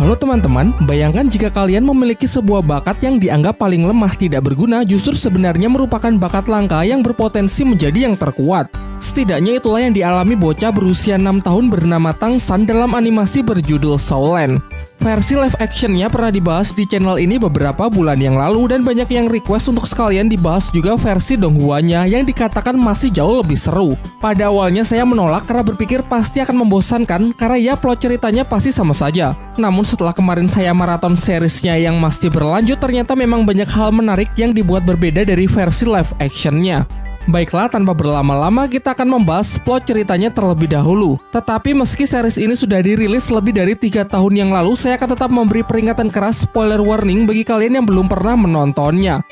Halo teman-teman, bayangkan jika kalian memiliki sebuah bakat yang dianggap paling lemah tidak berguna justru sebenarnya merupakan bakat langka yang berpotensi menjadi yang terkuat. Setidaknya itulah yang dialami bocah berusia 6 tahun bernama Tangsan dalam animasi berjudul Soulland. Versi live actionnya pernah dibahas di channel ini beberapa bulan yang lalu dan banyak yang request untuk sekalian dibahas juga versi donghuanya yang dikatakan masih jauh lebih seru. Pada awalnya saya menolak karena berpikir pasti akan membosankan karena ya plot ceritanya pasti sama saja. Namun setelah kemarin saya maraton seriesnya yang masih berlanjut, ternyata memang banyak hal menarik yang dibuat berbeda dari versi live actionnya. Baiklah, tanpa berlama-lama kita akan membahas plot ceritanya terlebih dahulu. Tetapi meski series ini sudah dirilis lebih dari 3 tahun yang lalu, saya akan tetap memberi peringatan keras spoiler warning bagi kalian yang belum pernah menontonnya.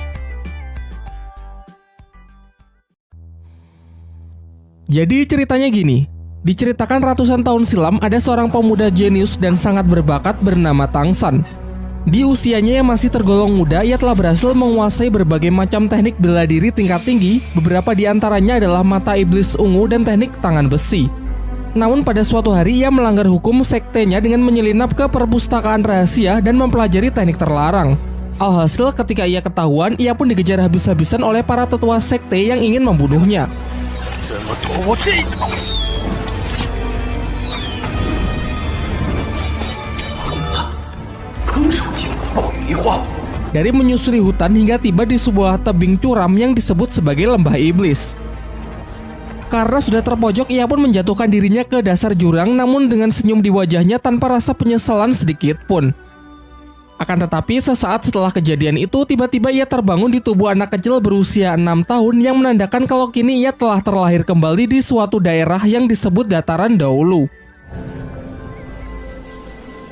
Jadi ceritanya gini. Diceritakan ratusan tahun silam ada seorang pemuda jenius dan sangat berbakat bernama Tangsan. Di usianya yang masih tergolong muda, ia telah berhasil menguasai berbagai macam teknik bela diri tingkat tinggi, beberapa di antaranya adalah mata iblis ungu dan teknik tangan besi. Namun pada suatu hari ia melanggar hukum sektenya dengan menyelinap ke perpustakaan rahasia dan mempelajari teknik terlarang. Alhasil ketika ia ketahuan, ia pun dikejar habis-habisan oleh para tetua sekte yang ingin membunuhnya. Dari menyusuri hutan hingga tiba di sebuah tebing curam yang disebut sebagai lembah iblis. Karena sudah terpojok, ia pun menjatuhkan dirinya ke dasar jurang, namun dengan senyum di wajahnya tanpa rasa penyesalan sedikit pun. Akan tetapi sesaat setelah kejadian itu, tiba-tiba ia terbangun di tubuh anak kecil berusia 6 tahun yang menandakan kalau kini ia telah terlahir kembali di suatu daerah yang disebut dataran dahulu.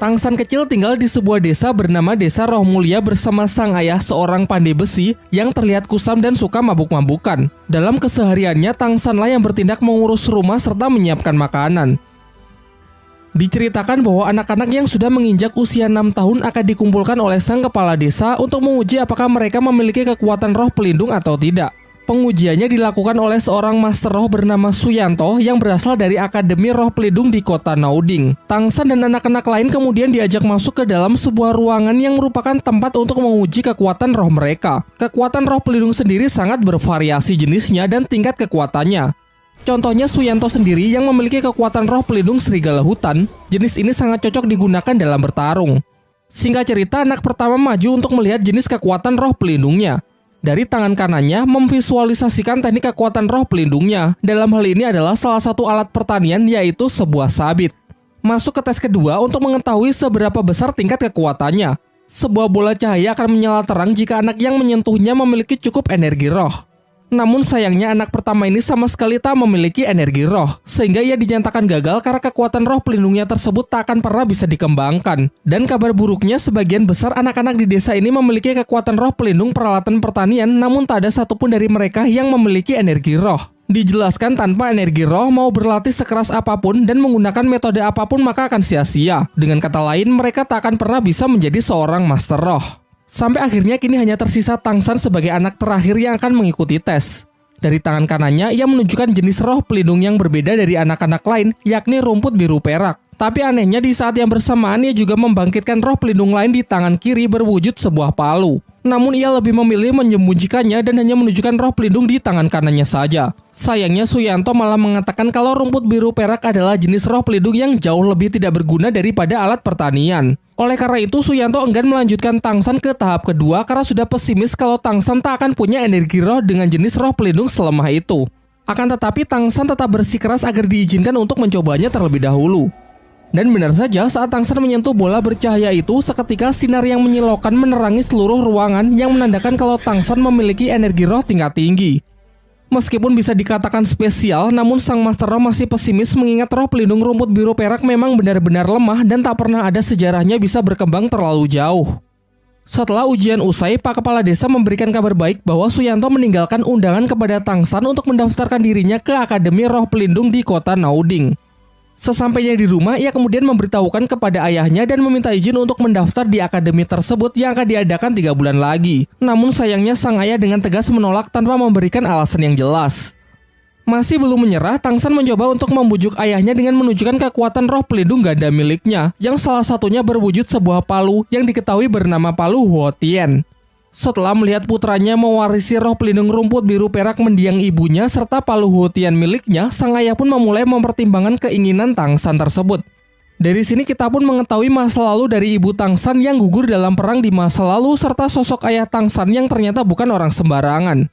Tangsan kecil tinggal di sebuah desa bernama Desa Roh Mulia bersama sang ayah seorang pandai besi yang terlihat kusam dan suka mabuk-mabukan. Dalam kesehariannya, Tangsanlah yang bertindak mengurus rumah serta menyiapkan makanan. Diceritakan bahwa anak-anak yang sudah menginjak usia 6 tahun akan dikumpulkan oleh sang kepala desa untuk menguji apakah mereka memiliki kekuatan roh pelindung atau tidak. Pengujiannya dilakukan oleh seorang master roh bernama Suyanto yang berasal dari Akademi Roh Pelindung di kota Nauding. Tangsan dan anak-anak lain kemudian diajak masuk ke dalam sebuah ruangan yang merupakan tempat untuk menguji kekuatan roh mereka. Kekuatan roh pelindung sendiri sangat bervariasi jenisnya dan tingkat kekuatannya. Contohnya Suyanto sendiri yang memiliki kekuatan roh pelindung serigala hutan. Jenis ini sangat cocok digunakan dalam bertarung. Singkat cerita, anak pertama maju untuk melihat jenis kekuatan roh pelindungnya. Dari tangan kanannya memvisualisasikan teknik kekuatan roh pelindungnya. Dalam hal ini adalah salah satu alat pertanian, yaitu sebuah sabit. Masuk ke tes kedua untuk mengetahui seberapa besar tingkat kekuatannya. Sebuah bola cahaya akan menyala terang jika anak yang menyentuhnya memiliki cukup energi roh. Namun sayangnya anak pertama ini sama sekali tak memiliki energi roh, sehingga ia dinyatakan gagal karena kekuatan roh pelindungnya tersebut tak akan pernah bisa dikembangkan. Dan kabar buruknya, sebagian besar anak-anak di desa ini memiliki kekuatan roh pelindung peralatan pertanian, namun tak ada satupun dari mereka yang memiliki energi roh. Dijelaskan tanpa energi roh, mau berlatih sekeras apapun dan menggunakan metode apapun maka akan sia-sia. Dengan kata lain, mereka tak akan pernah bisa menjadi seorang master roh. Sampai akhirnya kini hanya tersisa Tangsan sebagai anak terakhir yang akan mengikuti tes. Dari tangan kanannya, ia menunjukkan jenis roh pelindung yang berbeda dari anak-anak lain, yakni rumput biru perak. Tapi anehnya di saat yang bersamaan ia juga membangkitkan roh pelindung lain di tangan kiri berwujud sebuah palu. Namun ia lebih memilih menyembunyikannya dan hanya menunjukkan roh pelindung di tangan kanannya saja. Sayangnya Suyanto malah mengatakan kalau rumput biru perak adalah jenis roh pelindung yang jauh lebih tidak berguna daripada alat pertanian. Oleh karena itu, Suyanto enggan melanjutkan Tangsan ke tahap kedua karena sudah pesimis kalau Tangsan tak akan punya energi roh dengan jenis roh pelindung selemah itu. Akan tetapi Tangsan tetap bersikeras agar diizinkan untuk mencobanya terlebih dahulu. Dan benar saja, saat Tangsan menyentuh bola bercahaya itu, seketika sinar yang menyilaukan menerangi seluruh ruangan yang menandakan kalau Tangsan memiliki energi roh tingkat tinggi. Meskipun bisa dikatakan spesial, namun sang master roh masih pesimis mengingat roh pelindung rumput biru perak memang benar-benar lemah dan tak pernah ada sejarahnya bisa berkembang terlalu jauh. Setelah ujian usai, Pak Kepala Desa memberikan kabar baik bahwa Suyanto meninggalkan undangan kepada Tangsan untuk mendaftarkan dirinya ke Akademi Roh Pelindung di kota Nauding. Sesampainya di rumah, ia kemudian memberitahukan kepada ayahnya dan meminta izin untuk mendaftar di akademi tersebut yang akan diadakan 3 bulan lagi. Namun sayangnya sang ayah dengan tegas menolak tanpa memberikan alasan yang jelas. Masih belum menyerah, Tang San mencoba untuk membujuk ayahnya dengan menunjukkan kekuatan roh pelindung ganda miliknya, yang salah satunya berwujud sebuah palu yang diketahui bernama palu Huotien. Setelah melihat putranya mewarisi roh pelindung rumput biru perak mendiang ibunya serta palu Huotien miliknya, sang ayah pun memulai mempertimbangkan keinginan Tang San tersebut. Dari sini kita pun mengetahui masa lalu dari ibu Tang San yang gugur dalam perang di masa lalu serta sosok ayah Tang San yang ternyata bukan orang sembarangan.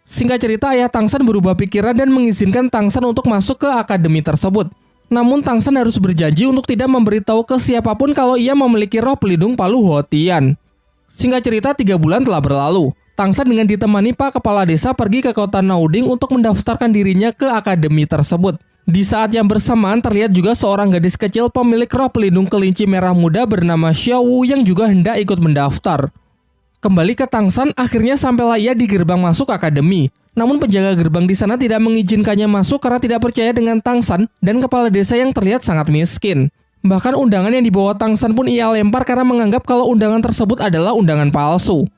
Singkat cerita, ayah Tang San berubah pikiran dan mengizinkan Tang San untuk masuk ke akademi tersebut. Namun Tang San harus berjanji untuk tidak memberitahu ke siapapun kalau ia memiliki roh pelindung palu Huotien. Singkat cerita, 3 bulan telah berlalu. Tang San dengan ditemani Pak Kepala Desa pergi ke kota Nauding untuk mendaftarkan dirinya ke akademi tersebut. Di saat yang bersamaan terlihat juga seorang gadis kecil pemilik roh pelindung kelinci merah muda bernama Xiao Wu yang juga hendak ikut mendaftar. Kembali ke Tang San, akhirnya sampailah ia di gerbang masuk akademi. Namun penjaga gerbang di sana tidak mengizinkannya masuk karena tidak percaya dengan Tang San dan kepala desa yang terlihat sangat miskin. Bahkan undangan yang dibawa Tang San pun ia lempar karena menganggap kalau undangan tersebut adalah undangan palsu.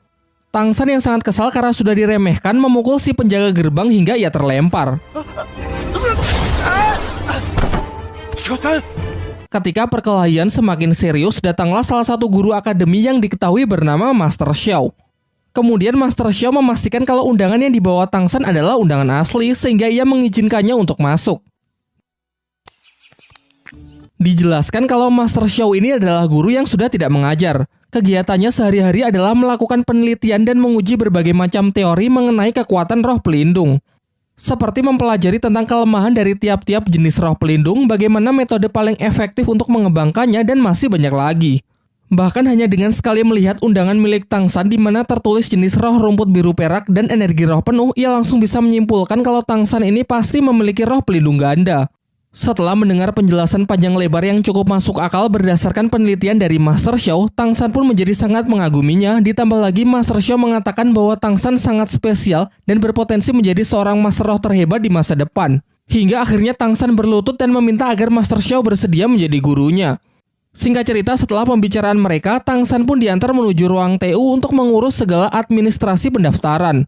Tang San yang sangat kesal karena sudah diremehkan memukul si penjaga gerbang hingga ia terlempar. Ketika perkelahian semakin serius, datanglah salah satu guru akademi yang diketahui bernama Master Xiao. Kemudian Master Xiao memastikan kalau undangan yang dibawa Tang San adalah undangan asli sehingga ia mengizinkannya untuk masuk. Dijelaskan kalau Master Xiao ini adalah guru yang sudah tidak mengajar. Kegiatannya sehari-hari adalah melakukan penelitian dan menguji berbagai macam teori mengenai kekuatan roh pelindung. Seperti mempelajari tentang kelemahan dari tiap-tiap jenis roh pelindung, bagaimana metode paling efektif untuk mengembangkannya, dan masih banyak lagi. Bahkan hanya dengan sekali melihat undangan milik Tang San di mana tertulis jenis roh rumput biru perak dan energi roh penuh, ia langsung bisa menyimpulkan kalau Tang San ini pasti memiliki roh pelindung ganda. Setelah mendengar penjelasan panjang lebar yang cukup masuk akal berdasarkan penelitian dari Master Xiao, Tang San pun menjadi sangat mengaguminya, ditambah lagi Master Xiao mengatakan bahwa Tang San sangat spesial dan berpotensi menjadi seorang master roh terhebat di masa depan. Hingga akhirnya Tang San berlutut dan meminta agar Master Xiao bersedia menjadi gurunya. Singkat cerita, setelah pembicaraan mereka, Tang San pun diantar menuju ruang TU untuk mengurus segala administrasi pendaftaran.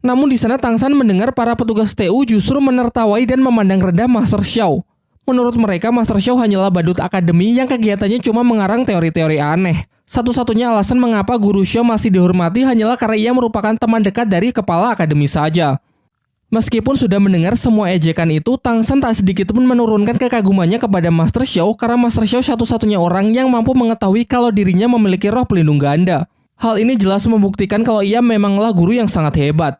Namun di sana Tang San mendengar para petugas TU justru menertawai dan memandang rendah Master Xiao. Menurut mereka, Master Xiao hanyalah badut akademi yang kegiatannya cuma mengarang teori-teori aneh. Satu-satunya alasan mengapa guru Xiao masih dihormati hanyalah karena ia merupakan teman dekat dari kepala akademi saja. Meskipun sudah mendengar semua ejekan itu, Tang San tak sedikit pun menurunkan kekagumannya kepada Master Xiao karena Master Xiao satu-satunya orang yang mampu mengetahui kalau dirinya memiliki roh pelindung ganda. Hal ini jelas membuktikan kalau ia memanglah guru yang sangat hebat.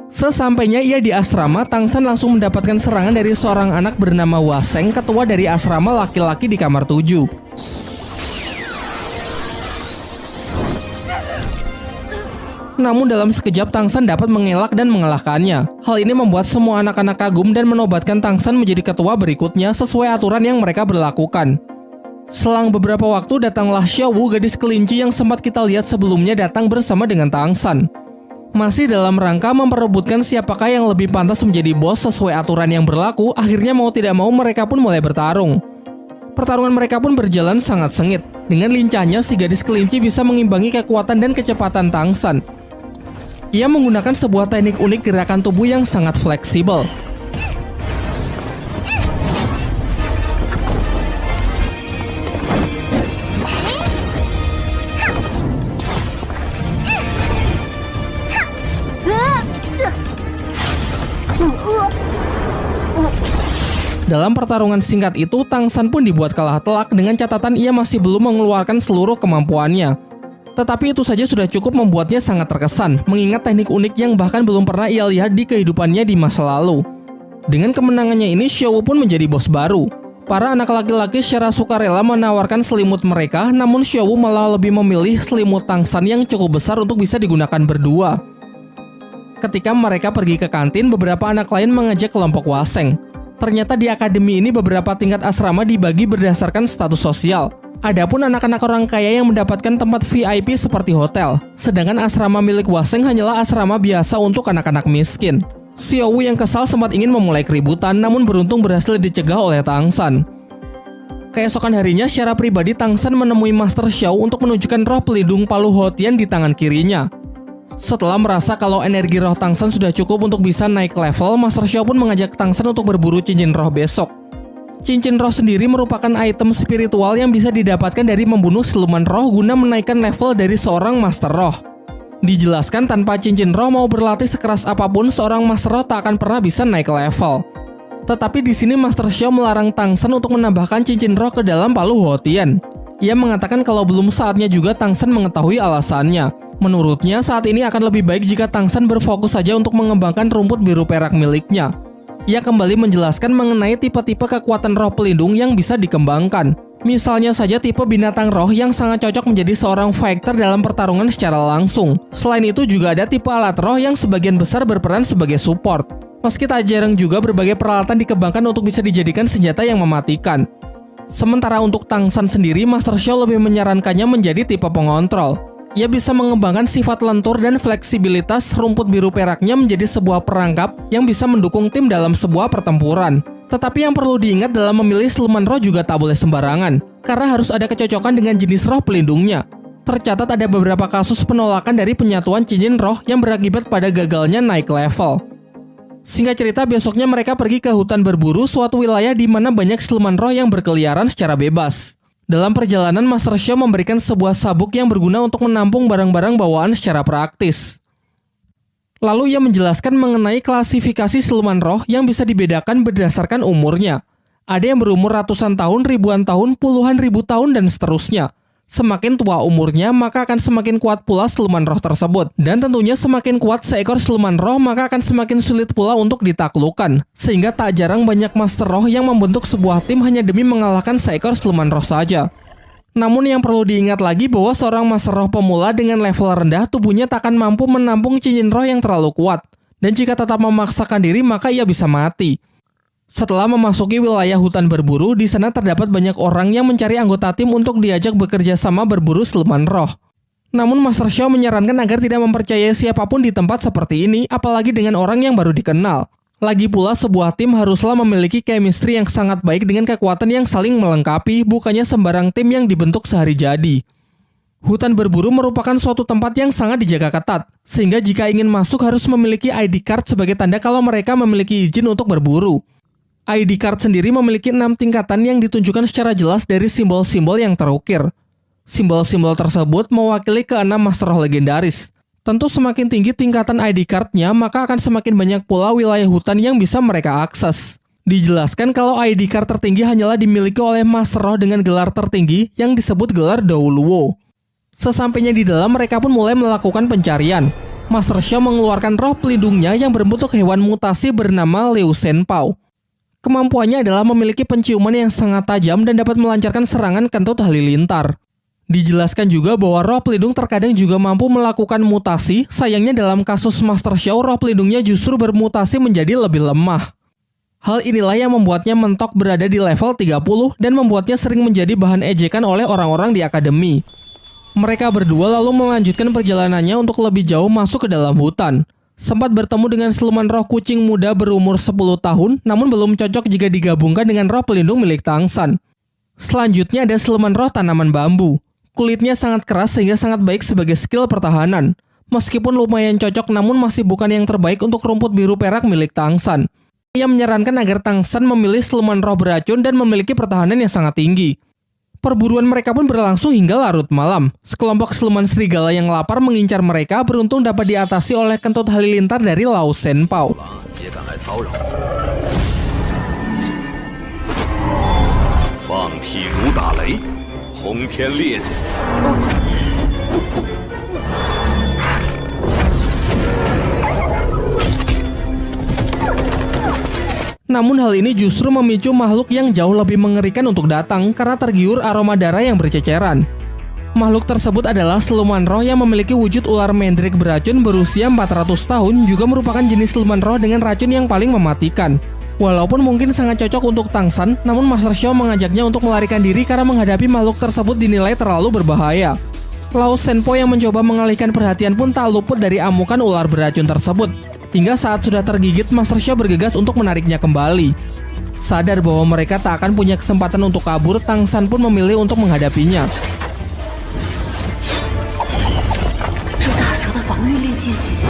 Sesampainya ia di asrama, Tang San langsung mendapatkan serangan dari seorang anak bernama Waseng, ketua dari asrama laki-laki di kamar 7. Namun dalam sekejap Tang San dapat mengelak dan mengalahkannya. Hal ini membuat semua anak-anak kagum dan menobatkan Tang San menjadi ketua berikutnya sesuai aturan yang mereka berlakukan. Selang beberapa waktu datanglah Xiao Wu, gadis kelinci yang sempat kita lihat sebelumnya, datang bersama dengan Tang San. Masih dalam rangka memperebutkan siapakah yang lebih pantas menjadi bos sesuai aturan yang berlaku, akhirnya mau tidak mau mereka pun mulai bertarung. Pertarungan mereka pun berjalan sangat sengit. Dengan lincahnya si gadis kelinci bisa mengimbangi kekuatan dan kecepatan Tang San. Ia menggunakan sebuah teknik unik gerakan tubuh yang sangat fleksibel. Dalam pertarungan singkat itu, Tang San pun dibuat kalah telak dengan catatan ia masih belum mengeluarkan seluruh kemampuannya. Tetapi itu saja sudah cukup membuatnya sangat terkesan, mengingat teknik unik yang bahkan belum pernah ia lihat di kehidupannya di masa lalu. Dengan kemenangannya ini, Xiao Wu pun menjadi bos baru. Para anak laki-laki secara sukarela menawarkan selimut mereka, namun Xiao Wu malah lebih memilih selimut Tang San yang cukup besar untuk bisa digunakan berdua. Ketika mereka pergi ke kantin, beberapa anak lain mengajak kelompok Waseng. Ternyata di akademi ini beberapa tingkat asrama dibagi berdasarkan status sosial. Adapun anak-anak orang kaya yang mendapatkan tempat VIP seperti hotel. Sedangkan asrama milik Waseng hanyalah asrama biasa untuk anak-anak miskin. Xiao Wu yang kesal sempat ingin memulai keributan, namun beruntung berhasil dicegah oleh Tang San. Keesokan harinya, secara pribadi Tang San menemui Master Xiao untuk menunjukkan roh pelindung palu Huotien di tangan kirinya. Setelah merasa kalau energi roh Tang San sudah cukup untuk bisa naik level, Master Xiao pun mengajak Tang San untuk berburu cincin roh besok. Cincin roh sendiri merupakan item spiritual yang bisa didapatkan dari membunuh siluman roh guna menaikkan level dari seorang Master Roh. Dijelaskan tanpa cincin roh mau berlatih sekeras apapun, seorang Master Roh tak akan pernah bisa naik level. Tetapi di sini Master Xiao melarang Tang San untuk menambahkan cincin roh ke dalam palu Huotian. Ia mengatakan kalau belum saatnya juga Tang San mengetahui alasannya. Menurutnya saat ini akan lebih baik jika Tang San berfokus saja untuk mengembangkan rumput biru perak miliknya. Ia kembali menjelaskan mengenai tipe-tipe kekuatan roh pelindung yang bisa dikembangkan. Misalnya saja tipe binatang roh yang sangat cocok menjadi seorang fighter dalam pertarungan secara langsung. Selain itu juga ada tipe alat roh yang sebagian besar berperan sebagai support. Meski tak jarang juga berbagai peralatan dikembangkan untuk bisa dijadikan senjata yang mematikan. Sementara untuk Tang San sendiri, Master Xiao lebih menyarankannya menjadi tipe pengontrol. Ia bisa mengembangkan sifat lentur dan fleksibilitas rumput biru peraknya menjadi sebuah perangkap yang bisa mendukung tim dalam sebuah pertempuran. Tetapi yang perlu diingat dalam memilih siluman roh juga tak boleh sembarangan, karena harus ada kecocokan dengan jenis roh pelindungnya. Tercatat ada beberapa kasus penolakan dari penyatuan cincin roh yang berakibat pada gagalnya naik level. Singkat cerita, besoknya mereka pergi ke hutan berburu, suatu wilayah di mana banyak siluman roh yang berkeliaran secara bebas. Dalam perjalanan, Master Xiao memberikan sebuah sabuk yang berguna untuk menampung barang-barang bawaan secara praktis. Lalu ia menjelaskan mengenai klasifikasi siluman roh yang bisa dibedakan berdasarkan umurnya. Ada yang berumur ratusan tahun, ribuan tahun, puluhan ribu tahun, dan seterusnya. Semakin tua umurnya, maka akan semakin kuat pula siluman roh tersebut. Dan tentunya semakin kuat seekor siluman roh, maka akan semakin sulit pula untuk ditaklukkan. Sehingga tak jarang banyak Master Roh yang membentuk sebuah tim hanya demi mengalahkan seekor siluman roh saja. Namun yang perlu diingat lagi bahwa seorang Master Roh pemula dengan level rendah, tubuhnya tak akan mampu menampung cincin roh yang terlalu kuat. Dan jika tetap memaksakan diri, maka ia bisa mati. Setelah memasuki wilayah hutan berburu, di sana terdapat banyak orang yang mencari anggota tim untuk diajak bekerja sama berburu siluman roh. Namun Master Xiao menyarankan agar tidak mempercayai siapapun di tempat seperti ini, apalagi dengan orang yang baru dikenal. Lagi pula sebuah tim haruslah memiliki chemistry yang sangat baik dengan kekuatan yang saling melengkapi, bukannya sembarang tim yang dibentuk sehari jadi. Hutan berburu merupakan suatu tempat yang sangat dijaga ketat, sehingga jika ingin masuk harus memiliki ID card sebagai tanda kalau mereka memiliki izin untuk berburu. ID card sendiri memiliki 6 tingkatan yang ditunjukkan secara jelas dari simbol-simbol yang terukir. Simbol-simbol tersebut mewakili ke-6 Master Roh legendaris. Tentu semakin tinggi tingkatan ID card-nya, maka akan semakin banyak pula wilayah hutan yang bisa mereka akses. Dijelaskan kalau ID card tertinggi hanyalah dimiliki oleh Master Roh dengan gelar tertinggi yang disebut gelar Dou Luo. Sesampainya di dalam, mereka pun mulai melakukan pencarian. Master Xiao mengeluarkan roh pelindungnya yang berbentuk hewan mutasi bernama Liu Shenpao. Kemampuannya adalah memiliki penciuman yang sangat tajam dan dapat melancarkan serangan kentut halilintar. Dijelaskan juga bahwa roh pelindung terkadang juga mampu melakukan mutasi, sayangnya dalam kasus Master Xiao, roh pelindungnya justru bermutasi menjadi lebih lemah. Hal inilah yang membuatnya mentok berada di level 30 dan membuatnya sering menjadi bahan ejekan oleh orang-orang di akademi. Mereka berdua lalu melanjutkan perjalanannya untuk lebih jauh masuk ke dalam hutan. Sempat bertemu dengan siluman roh kucing muda berumur 10 tahun, namun belum cocok jika digabungkan dengan roh pelindung milik Tang San. Selanjutnya ada siluman roh tanaman bambu. Kulitnya sangat keras sehingga sangat baik sebagai skill pertahanan. Meskipun lumayan cocok, namun masih bukan yang terbaik untuk rumput biru perak milik Tang San. Ia menyarankan agar Tang San memilih siluman roh beracun dan memiliki pertahanan yang sangat tinggi. Perburuan mereka pun berlangsung hingga larut malam. Sekelompok siluman serigala yang lapar mengincar mereka, beruntung dapat diatasi oleh kentut halilintar dari Liu Shenpao. Namun hal ini justru memicu makhluk yang jauh lebih mengerikan untuk datang karena tergiur aroma darah yang berceceran. Makhluk tersebut adalah siluman roh yang memiliki wujud ular mendrik beracun berusia 400 tahun, juga merupakan jenis siluman roh dengan racun yang paling mematikan. Walaupun mungkin sangat cocok untuk Tang San, namun Master Xiao mengajaknya untuk melarikan diri karena menghadapi makhluk tersebut dinilai terlalu berbahaya. Liu Shenpao yang mencoba mengalihkan perhatian pun tak luput dari amukan ular beracun tersebut. Hingga saat sudah tergigit, Master Xiao bergegas untuk menariknya kembali. Sadar bahwa mereka tak akan punya kesempatan untuk kabur, Tang San pun memilih untuk menghadapinya. 局。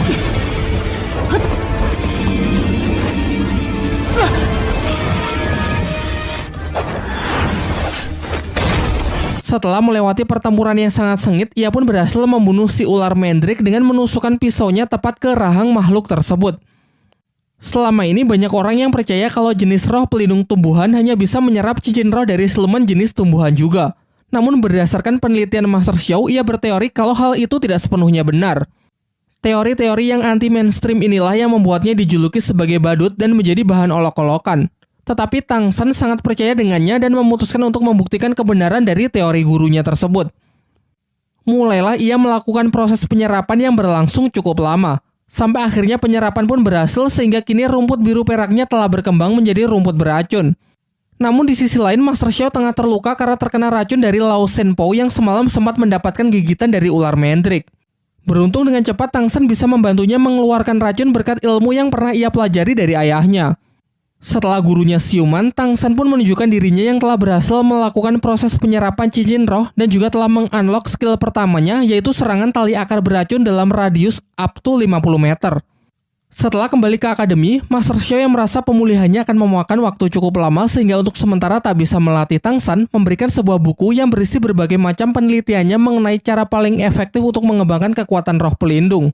Setelah melewati pertempuran yang sangat sengit, ia pun berhasil membunuh si ular Mandrake dengan menusukkan pisaunya tepat ke rahang makhluk tersebut. Selama ini banyak orang yang percaya kalau jenis roh pelindung tumbuhan hanya bisa menyerap cincin roh dari siluman jenis tumbuhan juga. Namun berdasarkan penelitian Master Xiao, ia berteori kalau hal itu tidak sepenuhnya benar. Teori-teori yang anti-mainstream inilah yang membuatnya dijuluki sebagai badut dan menjadi bahan olok-olokan. Tetapi Tang San sangat percaya dengannya dan memutuskan untuk membuktikan kebenaran dari teori gurunya tersebut. Mulailah ia melakukan proses penyerapan yang berlangsung cukup lama. Sampai akhirnya penyerapan pun berhasil sehingga kini rumput biru peraknya telah berkembang menjadi rumput beracun. Namun di sisi lain Master Xiao tengah terluka karena terkena racun dari Lao Shenpo yang semalam sempat mendapatkan gigitan dari ular Mandrake. Beruntung dengan cepat Tang San bisa membantunya mengeluarkan racun berkat ilmu yang pernah ia pelajari dari ayahnya. Setelah gurunya siuman, Tang San pun menunjukkan dirinya yang telah berhasil melakukan proses penyerapan cincin roh dan juga telah mengunlock skill pertamanya, yaitu serangan tali akar beracun dalam radius up to 50 meter. Setelah kembali ke akademi, Master Xiao yang merasa pemulihannya akan memakan waktu cukup lama sehingga untuk sementara tak bisa melatih Tang San, memberikan sebuah buku yang berisi berbagai macam penelitiannya mengenai cara paling efektif untuk mengembangkan kekuatan roh pelindung.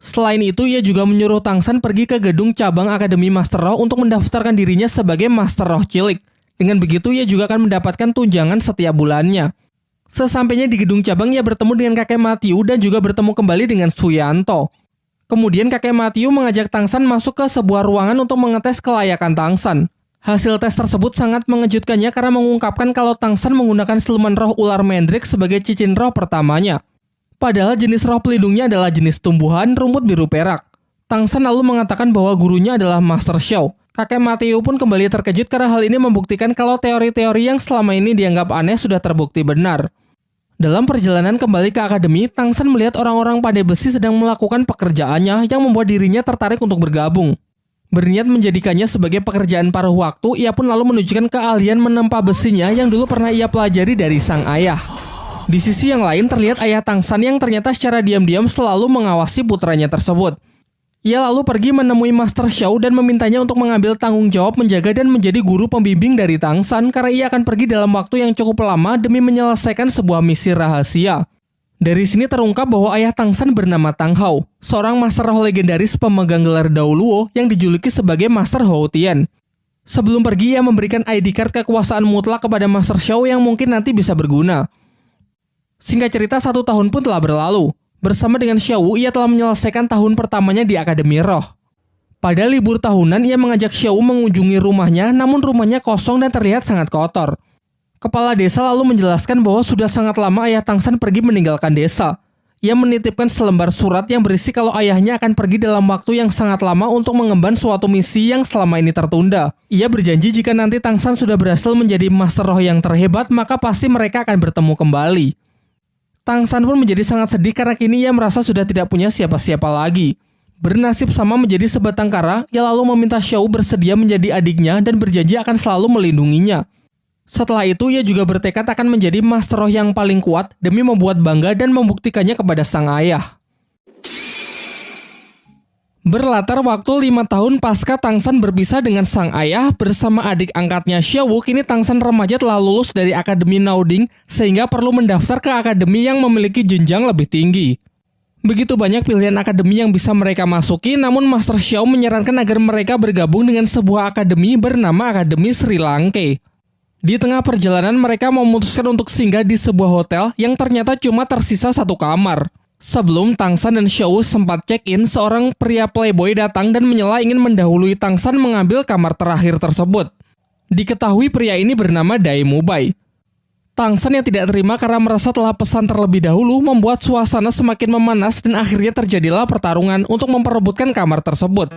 Selain itu, ia juga menyuruh Tang San pergi ke gedung cabang Akademi Master Roh untuk mendaftarkan dirinya sebagai Master Roh Cilik. Dengan begitu, ia juga akan mendapatkan tunjangan setiap bulannya. Sesampainya di gedung cabang, ia bertemu dengan kakek Matthew dan juga bertemu kembali dengan Suyanto. Kemudian kakek Matthew mengajak Tang San masuk ke sebuah ruangan untuk mengetes kelayakan Tang San. Hasil tes tersebut sangat mengejutkannya karena mengungkapkan kalau Tang San menggunakan siluman roh ular Mandrake sebagai cincin roh pertamanya. Padahal jenis roh pelindungnya adalah jenis tumbuhan rumput biru perak. Tang San lalu mengatakan bahwa gurunya adalah Master Xiao. Kakek Matthew pun kembali terkejut karena hal ini membuktikan kalau teori-teori yang selama ini dianggap aneh sudah terbukti benar. Dalam perjalanan kembali ke akademi, Tang San melihat orang-orang pandai besi sedang melakukan pekerjaannya yang membuat dirinya tertarik untuk bergabung. Berniat menjadikannya sebagai pekerjaan paruh waktu, ia pun lalu menunjukkan keahlian menempa besinya yang dulu pernah ia pelajari dari sang ayah. Di sisi yang lain terlihat ayah Tang San yang ternyata secara diam-diam selalu mengawasi putranya tersebut. Ia lalu pergi menemui Master Xiao dan memintanya untuk mengambil tanggung jawab menjaga dan menjadi guru pembimbing dari Tang San karena ia akan pergi dalam waktu yang cukup lama demi menyelesaikan sebuah misi rahasia. Dari sini terungkap bahwa ayah Tang San bernama Tang Hao, seorang Master Roh legendaris pemegang gelar Dao Luo yang dijuluki sebagai Master Hou Tian. Sebelum pergi, ia memberikan ID card kekuasaan mutlak kepada Master Xiao yang mungkin nanti bisa berguna. Singkat cerita, 1 tahun pun telah berlalu. Bersama dengan Xiao, ia telah menyelesaikan tahun pertamanya di Akademi Roh. Pada libur tahunan, ia mengajak Xiao mengunjungi rumahnya, namun rumahnya kosong dan terlihat sangat kotor. Kepala desa lalu menjelaskan bahwa sudah sangat lama ayah Tang San pergi meninggalkan desa. Ia menitipkan selembar surat yang berisi kalau ayahnya akan pergi dalam waktu yang sangat lama untuk mengemban suatu misi yang selama ini tertunda. Ia berjanji jika nanti Tang San sudah berhasil menjadi Master Roh yang terhebat, maka pasti mereka akan bertemu kembali. Tang San pun menjadi sangat sedih karena kini ia merasa sudah tidak punya siapa-siapa lagi. Bernasib sama menjadi sebatang kara, ia lalu meminta Xiao bersedia menjadi adiknya dan berjanji akan selalu melindunginya. Setelah itu, ia juga bertekad akan menjadi Master Roh yang paling kuat demi membuat bangga dan membuktikannya kepada sang ayah. Berlatar waktu 5 tahun pasca Tang San berpisah dengan sang ayah bersama adik angkatnya Xiao, kini Tang San remaja telah lulus dari Akademi Naoding sehingga perlu mendaftar ke akademi yang memiliki jenjang lebih tinggi. Begitu banyak pilihan akademi yang bisa mereka masuki, namun Master Xiao menyarankan agar mereka bergabung dengan sebuah akademi bernama Akademi Sri Lanka. Di tengah perjalanan mereka memutuskan untuk singgah di sebuah hotel yang ternyata cuma tersisa 1 kamar. Sebelum Tang San dan Xiao sempat check-in, seorang pria playboy datang dan menyela ingin mendahului Tang San mengambil kamar terakhir tersebut. Diketahui pria ini bernama Dai Mubai. Tang San yang tidak terima karena merasa telah pesan terlebih dahulu membuat suasana semakin memanas dan akhirnya terjadilah pertarungan untuk memperebutkan kamar tersebut.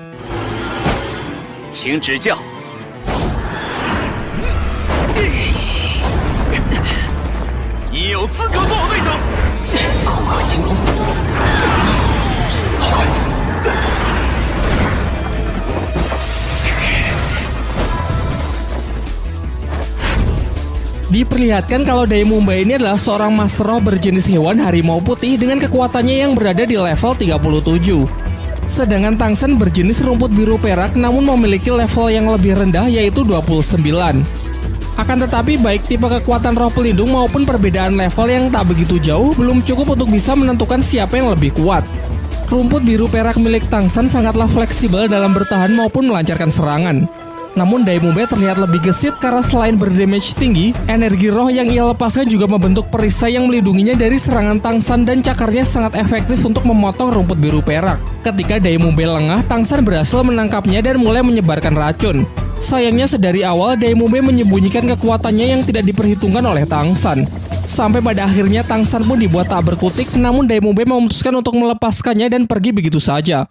Diperlihatkan kalau Dai Mumbai ini adalah seorang master roh berjenis hewan harimau putih dengan kekuatannya yang berada di level 37. Sedangkan Tangsan berjenis rumput biru perak namun memiliki level yang lebih rendah yaitu 29. Akan tetapi baik tipe kekuatan roh pelindung maupun perbedaan level yang tak begitu jauh belum cukup untuk bisa menentukan siapa yang lebih kuat. Rumput biru perak milik Tangsan sangatlah fleksibel dalam bertahan maupun melancarkan serangan. Namun Dai Mumbai terlihat lebih gesit karena selain berdamage tinggi, energi roh yang ia lepaskan juga membentuk perisai yang melindunginya dari serangan Tangsan dan cakarnya sangat efektif untuk memotong rumput biru perak. Ketika Dai Mumbai lengah, Tangsan berhasil menangkapnya dan mulai menyebarkan racun. Sayangnya sedari awal Dai Mumbai menyembunyikan kekuatannya yang tidak diperhitungkan oleh Tangsan. Sampai pada akhirnya Tangsan pun dibuat tak berkutik, namun Dai Mumbai memutuskan untuk melepaskannya dan pergi begitu saja.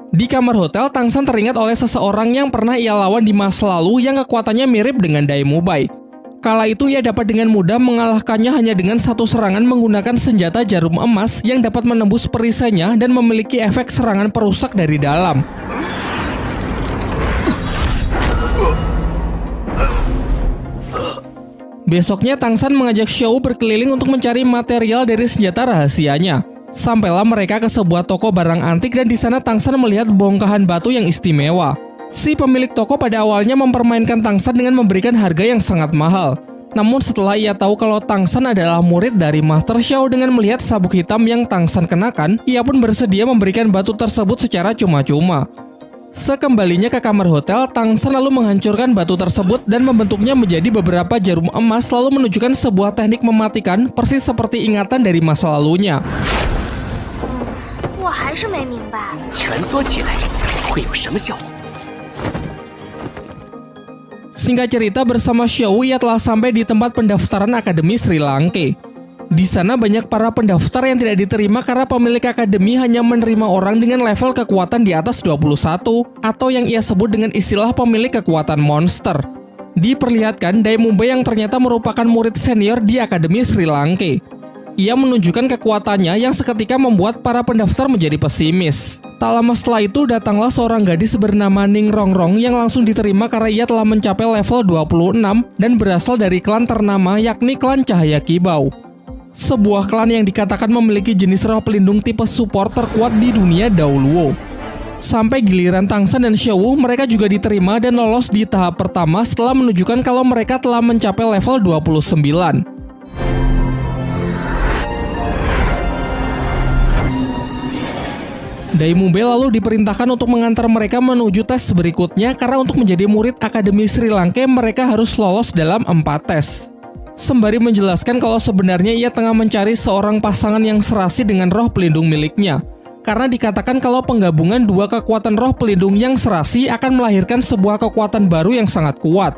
Di kamar hotel, Tangsan teringat oleh seseorang yang pernah ia lawan di masa lalu yang kekuatannya mirip dengan Dai Mumbai. Kala itu ia dapat dengan mudah mengalahkannya hanya dengan satu serangan menggunakan senjata jarum emas yang dapat menembus perisainya dan memiliki efek serangan perusak dari dalam. Besoknya Tangsan mengajak Xiao berkeliling untuk mencari material dari senjata rahasianya. Sampailah mereka ke sebuah toko barang antik dan di sana Tangsan melihat bongkahan batu yang istimewa. Si pemilik toko pada awalnya mempermainkan Tangsan dengan memberikan harga yang sangat mahal. Namun setelah ia tahu kalau Tangsan adalah murid dari Master Xiao dengan melihat sabuk hitam yang Tangsan kenakan, ia pun bersedia memberikan batu tersebut secara cuma-cuma. Sekembalinya ke kamar hotel, Tangsan lalu menghancurkan batu tersebut dan membentuknya menjadi beberapa jarum emas lalu menunjukkan sebuah teknik mematikan persis seperti ingatan dari masa lalunya. 我还是没明白，蜷缩起来会有什么效果？ Singkat cerita, bersama Xiao ia telah sampai di tempat pendaftaran Akademi Sri Lanka. Di sana banyak para pendaftar yang tidak diterima karena pemilik akademi hanya menerima orang dengan level kekuatan di atas 21 atau yang ia sebut dengan istilah pemilik kekuatan monster. Diperlihatkan Dai Mumbai yang ternyata merupakan murid senior di Akademi Sri Lanka. Ia menunjukkan kekuatannya yang seketika membuat para pendaftar menjadi pesimis. Tak lama setelah itu datanglah seorang gadis bernama Ning Rongrong yang langsung diterima karena ia telah mencapai level 26 dan berasal dari klan ternama yakni klan Cahaya Kibau. Sebuah klan yang dikatakan memiliki jenis roh pelindung tipe support terkuat di dunia dahulu. Sampai giliran Tangsan dan Xiao, mereka juga diterima dan lolos di tahap pertama setelah menunjukkan kalau mereka telah mencapai level 29. Dai Mumbai lalu diperintahkan untuk mengantar mereka menuju tes berikutnya karena untuk menjadi murid Akademi Sri Lanka mereka harus lolos dalam 4 tes. Sembari menjelaskan kalau sebenarnya ia tengah mencari seorang pasangan yang serasi dengan roh pelindung miliknya. Karena dikatakan kalau penggabungan dua kekuatan roh pelindung yang serasi akan melahirkan sebuah kekuatan baru yang sangat kuat.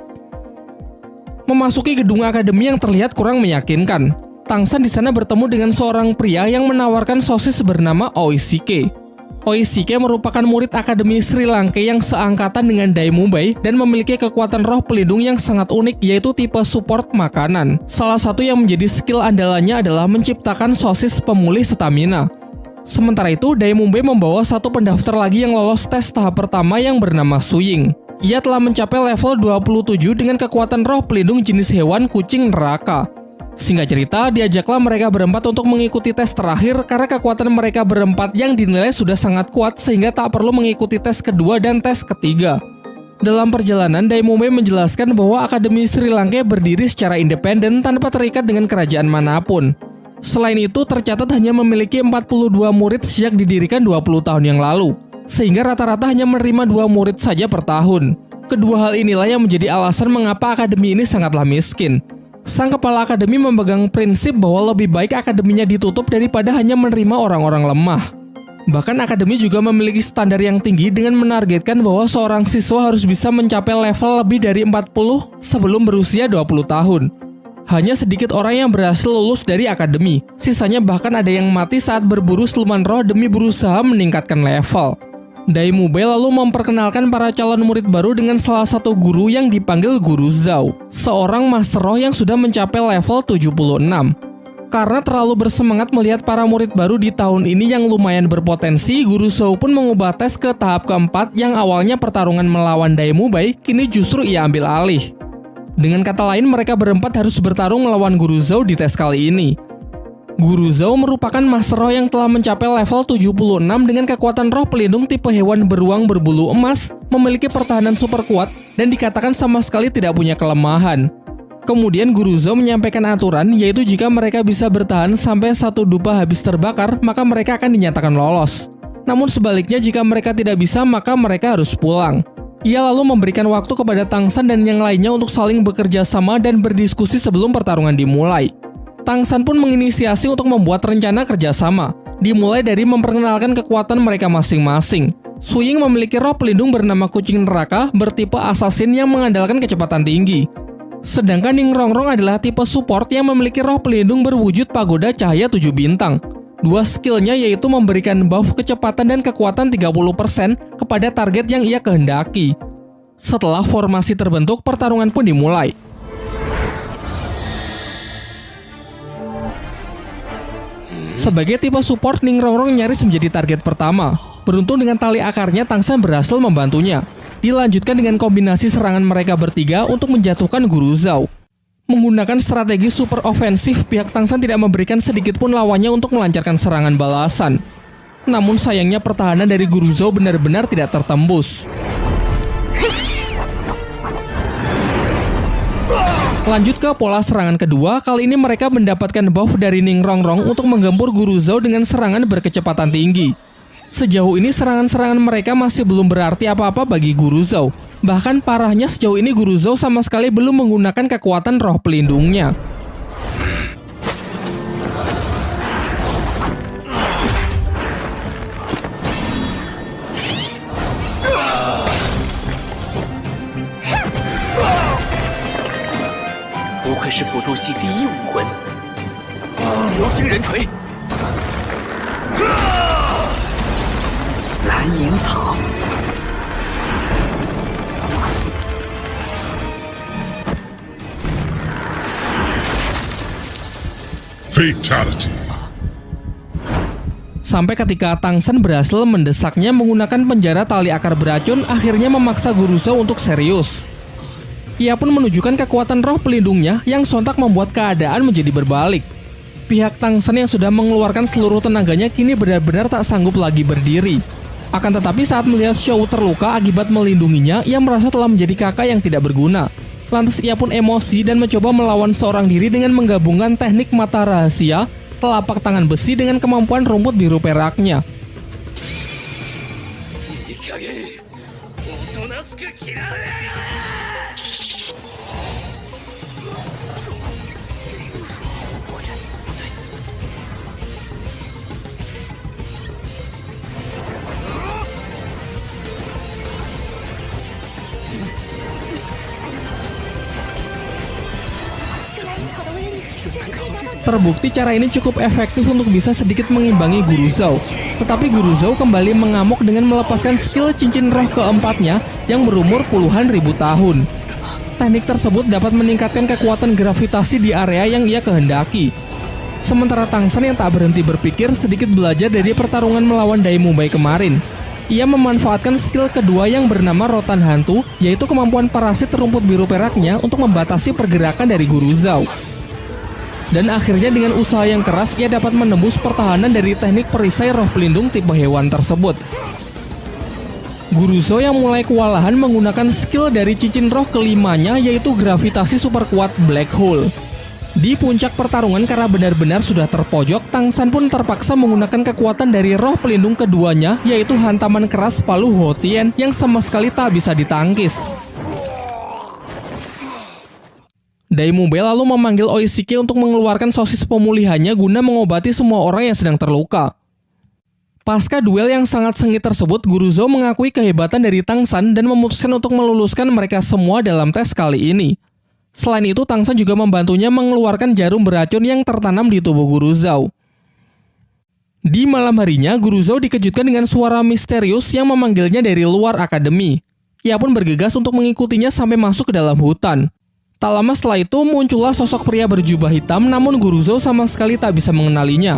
Memasuki gedung akademi yang terlihat kurang meyakinkan, Tangsan di sana bertemu dengan seorang pria yang menawarkan sosis bernama Oishike. Oishike merupakan murid Akademi Sri Lanka yang seangkatan dengan Dai Mumbai dan memiliki kekuatan roh pelindung yang sangat unik yaitu tipe support makanan. Salah satu yang menjadi skill andalannya adalah menciptakan sosis pemulih stamina. Sementara itu, Dai Mumbai membawa satu pendaftar lagi yang lolos tes tahap pertama yang bernama Suying. Ia telah mencapai level 27 dengan kekuatan roh pelindung jenis hewan kucing neraka. Singkat cerita, diajaklah mereka berempat untuk mengikuti tes terakhir karena kekuatan mereka berempat yang dinilai sudah sangat kuat sehingga tak perlu mengikuti tes kedua dan tes ketiga. Dalam perjalanan, Dai Mumbai menjelaskan bahwa Akademi Sri Lanka berdiri secara independen tanpa terikat dengan kerajaan manapun. Selain itu, tercatat hanya memiliki 42 murid sejak didirikan 20 tahun yang lalu, sehingga rata-rata hanya menerima 2 murid saja per tahun. Kedua hal inilah yang menjadi alasan mengapa akademi ini sangatlah miskin. Sang kepala akademi memegang prinsip bahwa lebih baik akademinya ditutup daripada hanya menerima orang-orang lemah. Bahkan akademi juga memiliki standar yang tinggi dengan menargetkan bahwa seorang siswa harus bisa mencapai level lebih dari 40 sebelum berusia 20 tahun. Hanya sedikit orang yang berhasil lulus dari akademi, sisanya bahkan ada yang mati saat berburu siluman roh demi berusaha meningkatkan level. Dai Mumbai lalu memperkenalkan para calon murid baru dengan salah satu guru yang dipanggil Guru Zhao, seorang master roh yang sudah mencapai level 76. Karena terlalu bersemangat melihat para murid baru di tahun ini yang lumayan berpotensi, Guru Zhao pun mengubah tes ke tahap keempat yang awalnya pertarungan melawan Dai Mumbai, kini justru ia ambil alih. Dengan kata lain, mereka berempat harus bertarung melawan Guru Zhou di tes kali ini. Guru Zhou merupakan Master Roh yang telah mencapai level 76 dengan kekuatan roh pelindung tipe hewan beruang berbulu emas, memiliki pertahanan super kuat, dan dikatakan sama sekali tidak punya kelemahan. Kemudian Guru Zhou menyampaikan aturan, yaitu jika mereka bisa bertahan sampai satu dupa habis terbakar, maka mereka akan dinyatakan lolos. Namun sebaliknya, jika mereka tidak bisa, maka mereka harus pulang. Ia lalu memberikan waktu kepada Tang San dan yang lainnya untuk saling bekerja sama dan berdiskusi sebelum pertarungan dimulai. Tang San pun menginisiasi untuk membuat rencana kerjasama, dimulai dari memperkenalkan kekuatan mereka masing-masing. Su Ying memiliki roh pelindung bernama kucing neraka bertipe assassin yang mengandalkan kecepatan tinggi. Sedangkan Ning Rongrong adalah tipe support yang memiliki roh pelindung berwujud pagoda cahaya 7 bintang. Dua skillnya yaitu memberikan buff kecepatan dan kekuatan 30% kepada target yang ia kehendaki. Setelah formasi terbentuk, pertarungan pun dimulai. Sebagai tipe support, Ning Rongrong nyaris menjadi target pertama. Beruntung dengan tali akarnya, Tang San berhasil membantunya. Dilanjutkan dengan kombinasi serangan mereka bertiga untuk menjatuhkan Guru Zhou. Menggunakan strategi super ofensif, pihak Tang San tidak memberikan sedikit pun lawannya untuk melancarkan serangan balasan. Namun sayangnya pertahanan dari Guru Zhou benar-benar tidak tertembus. Lanjut ke pola serangan kedua, kali ini mereka mendapatkan buff dari Ning Rongrong untuk menggempur Guru Zhou dengan serangan berkecepatan tinggi. Sejauh ini serangan-serangan mereka masih belum berarti apa-apa bagi Guru Zhou. Bahkan parahnya sejauh ini Guru Zhou sama sekali belum menggunakan kekuatan roh pelindungnya.是辅助系第一武魂，流星人锤，蓝银草，Fatality. Sampai ketika Tang San berhasil mendesaknya menggunakan penjara tali akar beracun, akhirnya memaksa Guru Zhou untuk serius. Ia pun menunjukkan kekuatan roh pelindungnya yang sontak membuat keadaan menjadi berbalik. Pihak Tang San yang sudah mengeluarkan seluruh tenaganya kini benar-benar tak sanggup lagi berdiri. Akan tetapi saat melihat Shou terluka akibat melindunginya, ia merasa telah menjadi kakak yang tidak berguna. Lantas ia pun emosi dan mencoba melawan seorang diri dengan menggabungkan teknik mata rahasia, telapak tangan besi dengan kemampuan rumput biru peraknya. Terbukti cara ini cukup efektif untuk bisa sedikit mengimbangi Guru Zhou. Tetapi Guru Zhou kembali mengamuk dengan melepaskan skill cincin roh keempatnya yang berumur puluhan ribu tahun. Teknik tersebut dapat meningkatkan kekuatan gravitasi di area yang ia kehendaki. Sementara Tang San yang tak berhenti berpikir sedikit belajar dari pertarungan melawan Dai Mubai kemarin. Ia memanfaatkan skill kedua yang bernama Rotan Hantu, yaitu kemampuan parasit rumput biru peraknya untuk membatasi pergerakan dari Guru Zhou. Dan akhirnya dengan usaha yang keras, ia dapat menembus pertahanan dari teknik perisai roh pelindung tipe hewan tersebut. Guru Zhou yang mulai kewalahan menggunakan skill dari cincin roh kelimanya, yaitu gravitasi super kuat Black Hole. Di puncak pertarungan karena benar-benar sudah terpojok, Tang San pun terpaksa menggunakan kekuatan dari roh pelindung keduanya, yaitu hantaman keras palu Hotien yang sama sekali tak bisa ditangkis. Dai Mubai lalu memanggil Oishike untuk mengeluarkan sosis pemulihannya guna mengobati semua orang yang sedang terluka. Pasca duel yang sangat sengit tersebut, Guru Zhou mengakui kehebatan dari Tang San dan memutuskan untuk meluluskan mereka semua dalam tes kali ini. Selain itu, Tang San juga membantunya mengeluarkan jarum beracun yang tertanam di tubuh Guru Zhou. Di malam harinya, Guru Zhou dikejutkan dengan suara misterius yang memanggilnya dari luar akademi. Ia pun bergegas untuk mengikutinya sampai masuk ke dalam hutan. Tak lama setelah itu muncullah sosok pria berjubah hitam, namun Guru Zhou sama sekali tak bisa mengenalinya.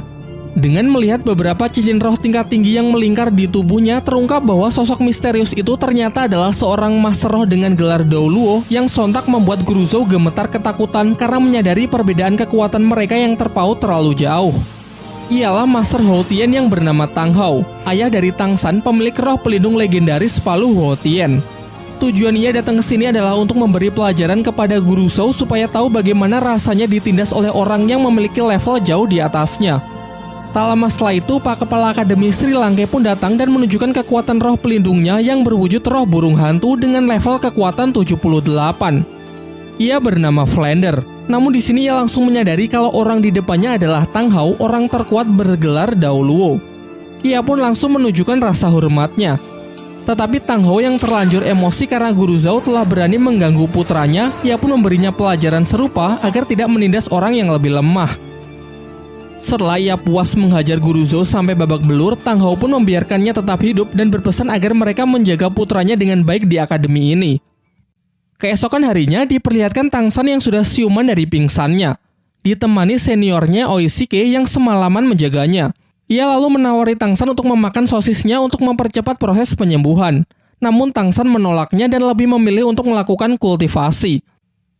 Dengan melihat beberapa cincin roh tingkat tinggi yang melingkar di tubuhnya, terungkap bahwa sosok misterius itu ternyata adalah seorang master roh dengan gelar Daoluo yang sontak membuat Guru Zhou gemetar ketakutan karena menyadari perbedaan kekuatan mereka yang terpaut terlalu jauh. Ialah Master Hou Tian yang bernama Tang Hao, ayah dari Tang San, pemilik roh pelindung legendaris Palu Hou Tian. Tujuan ia datang ke sini adalah untuk memberi pelajaran kepada Guru Zhou supaya tahu bagaimana rasanya ditindas oleh orang yang memiliki level jauh di atasnya. Tak lama setelah itu, Pak Kepala Akademi Sri Lanka pun datang dan menunjukkan kekuatan roh pelindungnya yang berwujud roh burung hantu dengan level kekuatan 78. Ia bernama Flander. Namun di sini ia langsung menyadari kalau orang di depannya adalah Tang Hao, orang terkuat bergelar Daoluo. Ia pun langsung menunjukkan rasa hormatnya. Tetapi Tang Hao yang terlanjur emosi karena Guru Zhou telah berani mengganggu putranya, ia pun memberinya pelajaran serupa agar tidak menindas orang yang lebih lemah. Setelah ia puas menghajar Guru Zhou sampai babak belur, Tang Hao pun membiarkannya tetap hidup dan berpesan agar mereka menjaga putranya dengan baik di akademi ini. Keesokan harinya diperlihatkan Tang San yang sudah siuman dari pingsannya, ditemani seniornya Oishike yang semalaman menjaganya. Ia lalu menawari Tang San untuk memakan sosisnya untuk mempercepat proses penyembuhan. Namun Tang San menolaknya dan lebih memilih untuk melakukan kultivasi.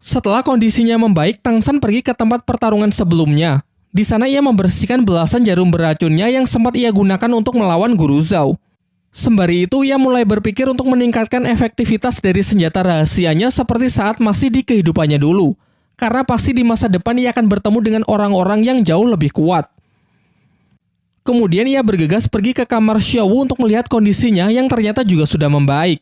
Setelah kondisinya membaik, Tang San pergi ke tempat pertarungan sebelumnya. Di sana ia membersihkan belasan jarum beracunnya yang sempat ia gunakan untuk melawan Guru Zhou. Sembari itu, ia mulai berpikir untuk meningkatkan efektivitas dari senjata rahasianya seperti saat masih di kehidupannya dulu. Karena pasti di masa depan ia akan bertemu dengan orang-orang yang jauh lebih kuat. Kemudian ia bergegas pergi ke kamar Xiaowu untuk melihat kondisinya yang ternyata juga sudah membaik.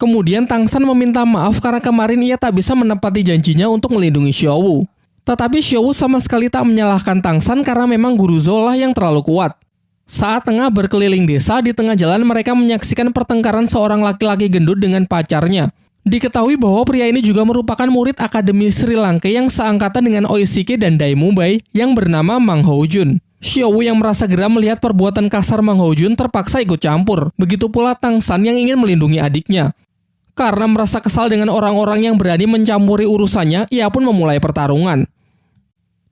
Kemudian Tang San meminta maaf karena kemarin ia tak bisa menepati janjinya untuk melindungi Xiaowu. Tetapi Xiaowu sama sekali tak menyalahkan Tang San karena memang Guru Zhou lah yang terlalu kuat. Saat tengah berkeliling desa, di tengah jalan mereka menyaksikan pertengkaran seorang laki-laki gendut dengan pacarnya. Diketahui bahwa pria ini juga merupakan murid Akademi Sri Lanka yang seangkatan dengan Oishike dan Dai Mubai yang bernama Mang Houjun. Xiaowu yang merasa geram melihat perbuatan kasar Mang Houjun terpaksa ikut campur. Begitu pula Tang San yang ingin melindungi adiknya. Karena merasa kesal dengan orang-orang yang berani mencampuri urusannya, ia pun memulai pertarungan.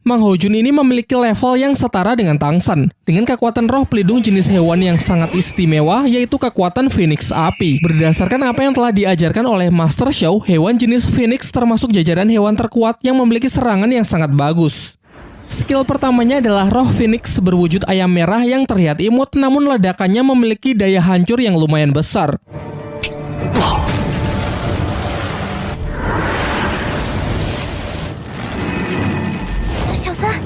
Mang Houjun ini memiliki level yang setara dengan Tang San, dengan kekuatan roh pelindung jenis hewan yang sangat istimewa, yaitu kekuatan Phoenix Api. Berdasarkan apa yang telah diajarkan oleh Master Xiao, hewan jenis Phoenix termasuk jajaran hewan terkuat yang memiliki serangan yang sangat bagus. Skill pertamanya adalah roh Phoenix berwujud ayam merah yang terlihat imut, namun ledakannya memiliki daya hancur yang lumayan besar.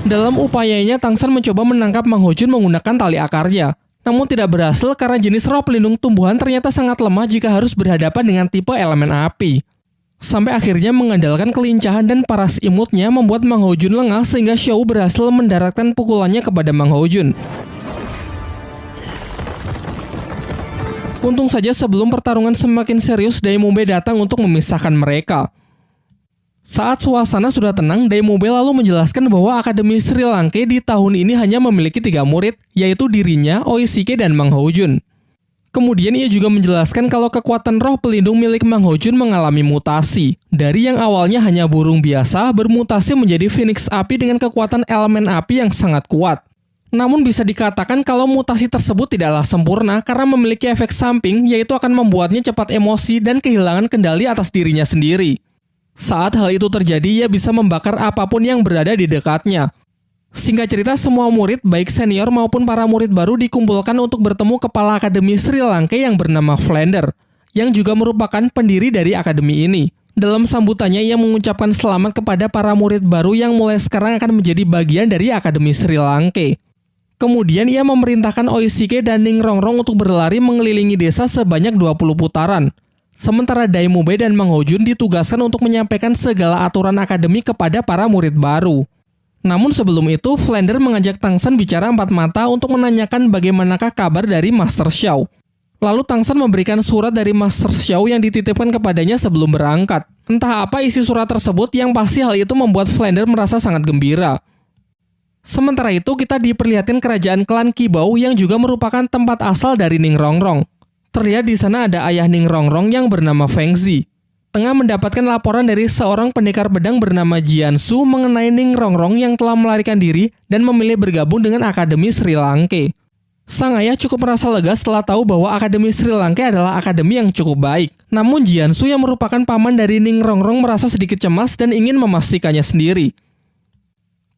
Dalam upayanya, Tang San mencoba menangkap Mang Houjun menggunakan tali akarnya. Namun tidak berhasil karena jenis roh pelindung tumbuhan ternyata sangat lemah jika harus berhadapan dengan tipe elemen api. Sampai akhirnya mengandalkan kelincahan dan paras imutnya membuat Mang Houjun lengah sehingga Xiaowu berhasil mendaratkan pukulannya kepada Mang Houjun. Untung saja sebelum pertarungan semakin serius, Dai Mubai datang untuk memisahkan mereka. Saat suasana sudah tenang, Dai Mubai lalu menjelaskan bahwa Akademi Sri Lanka di tahun ini hanya memiliki 3 murid, yaitu dirinya, Oishike, dan Mang Houjun. Kemudian ia juga menjelaskan kalau kekuatan roh pelindung milik Mang Houjun mengalami mutasi. Dari yang awalnya hanya burung biasa, bermutasi menjadi Phoenix Api dengan kekuatan elemen api yang sangat kuat. Namun bisa dikatakan kalau mutasi tersebut tidaklah sempurna karena memiliki efek samping, yaitu akan membuatnya cepat emosi dan kehilangan kendali atas dirinya sendiri. Saat hal itu terjadi, ia bisa membakar apapun yang berada di dekatnya. Singkat cerita, semua murid, baik senior maupun para murid baru dikumpulkan untuk bertemu Kepala Akademi Sri Lanka yang bernama Flander, yang juga merupakan pendiri dari akademi ini. Dalam sambutannya, ia mengucapkan selamat kepada para murid baru yang mulai sekarang akan menjadi bagian dari Akademi Sri Lanka. Kemudian ia memerintahkan Oishike dan Ning Rongrong untuk berlari mengelilingi desa sebanyak 20 putaran. Sementara Dai Mubai dan Mang Houjun ditugaskan untuk menyampaikan segala aturan akademi kepada para murid baru. Namun sebelum itu, Flander mengajak Tang San bicara 4 mata untuk menanyakan bagaimanakah kabar dari Master Xiao. Lalu Tang San memberikan surat dari Master Xiao yang dititipkan kepadanya sebelum berangkat. Entah apa isi surat tersebut, yang pasti hal itu membuat Flander merasa sangat gembira. Sementara itu, kita diperlihatkan kerajaan klan Qibao yang juga merupakan tempat asal dari Ning Rongrong. Terlihat di sana ada ayah Ning Rongrong yang bernama Feng Zi. tengah mendapatkan laporan dari seorang pendekar pedang bernama Jiansu mengenai Ning Rongrong yang telah melarikan diri dan memilih bergabung dengan Akademi Sri Lanka. Sang ayah cukup merasa lega setelah tahu bahwa Akademi Sri Lanka adalah akademi yang cukup baik. Namun Jiansu yang merupakan paman dari Ning Rongrong merasa sedikit cemas dan ingin memastikannya sendiri.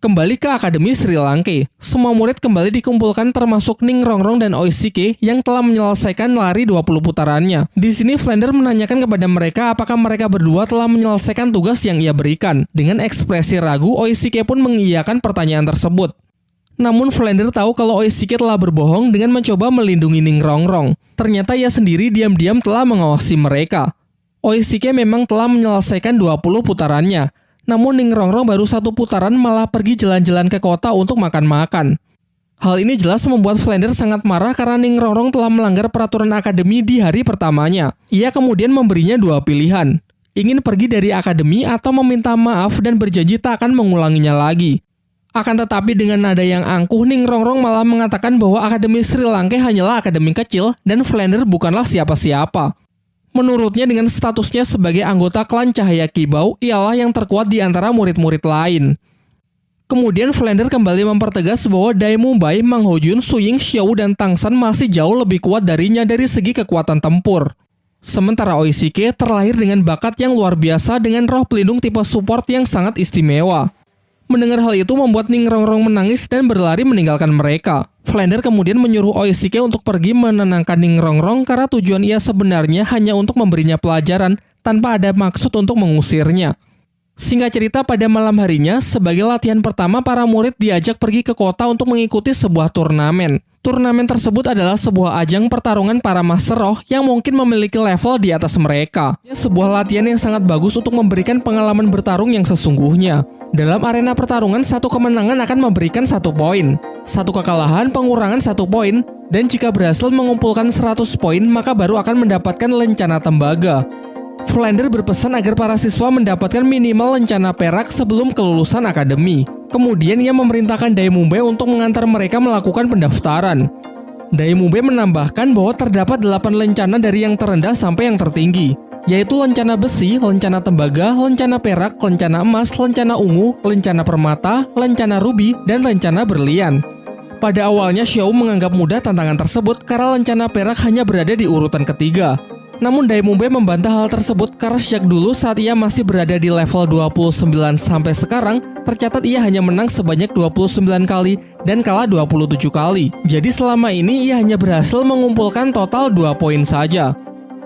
Kembali ke Akademi Sri Lanka, semua murid kembali dikumpulkan termasuk Ning Rongrong dan Oishike yang telah menyelesaikan lari 20 putarannya. Di sini Flander menanyakan kepada mereka apakah mereka berdua telah menyelesaikan tugas yang ia berikan. Dengan ekspresi ragu, Oishike pun mengiyakan pertanyaan tersebut. Namun Flander tahu kalau Oishike telah berbohong dengan mencoba melindungi Ning Rongrong. Ternyata ia sendiri diam-diam telah mengawasi mereka. Oishike memang telah menyelesaikan 20 putarannya. Namun Ning Rongrong baru 1 putaran malah pergi jalan-jalan ke kota untuk makan-makan. Hal ini jelas membuat Flander sangat marah karena Ning Rongrong telah melanggar peraturan akademi di hari pertamanya. Ia kemudian memberinya 2 pilihan. Ingin pergi dari akademi atau meminta maaf dan berjanji tak akan mengulanginya lagi. Akan tetapi dengan nada yang angkuh, Ning Rongrong malah mengatakan bahwa Akademi Sri Lanka hanyalah akademi kecil dan Flander bukanlah siapa-siapa. Menurutnya dengan statusnya sebagai anggota klan Cahaya Kibau, ialah yang terkuat di antara murid-murid lain. Kemudian Flander kembali mempertegas bahwa Dai Mumbai, Mang Hojun, Suying, Xiao, dan Tangsan masih jauh lebih kuat darinya dari segi kekuatan tempur. Sementara Oishike terlahir dengan bakat yang luar biasa dengan roh pelindung tipe support yang sangat istimewa. Mendengar hal itu membuat Ning Rongrong menangis dan berlari meninggalkan mereka. Flander kemudian menyuruh Oishike untuk pergi menenangkan Ning Rongrong karena tujuan ia sebenarnya hanya untuk memberinya pelajaran tanpa ada maksud untuk mengusirnya. Singkat cerita, pada malam harinya, sebagai latihan pertama para murid diajak pergi ke kota untuk mengikuti sebuah turnamen. Turnamen tersebut adalah sebuah ajang pertarungan para master roh yang mungkin memiliki level di atas mereka. Sebuah latihan yang sangat bagus untuk memberikan pengalaman bertarung yang sesungguhnya. Dalam arena pertarungan, 1 kemenangan akan memberikan 1 poin, 1 kekalahan pengurangan 1 poin, dan jika berhasil mengumpulkan 100 poin, maka baru akan mendapatkan lencana tembaga. Flander berpesan agar para siswa mendapatkan minimal lencana perak sebelum kelulusan akademi. Kemudian ia memerintahkan Dai Mumbai untuk mengantar mereka melakukan pendaftaran. Dai Mumbai menambahkan bahwa terdapat 8 lencana dari yang terendah sampai yang tertinggi, yaitu lencana besi, lencana tembaga, lencana perak, lencana emas, lencana ungu, lencana permata, lencana rubi, dan lencana berlian. Pada awalnya Xiao menganggap mudah tantangan tersebut karena lencana perak hanya berada di urutan ketiga. Namun Dai Mumbai membantah hal tersebut karena sejak dulu saat ia masih berada di level 29 sampai sekarang, tercatat ia hanya menang sebanyak 29 kali dan kalah 27 kali. Jadi selama ini ia hanya berhasil mengumpulkan total 2 poin saja.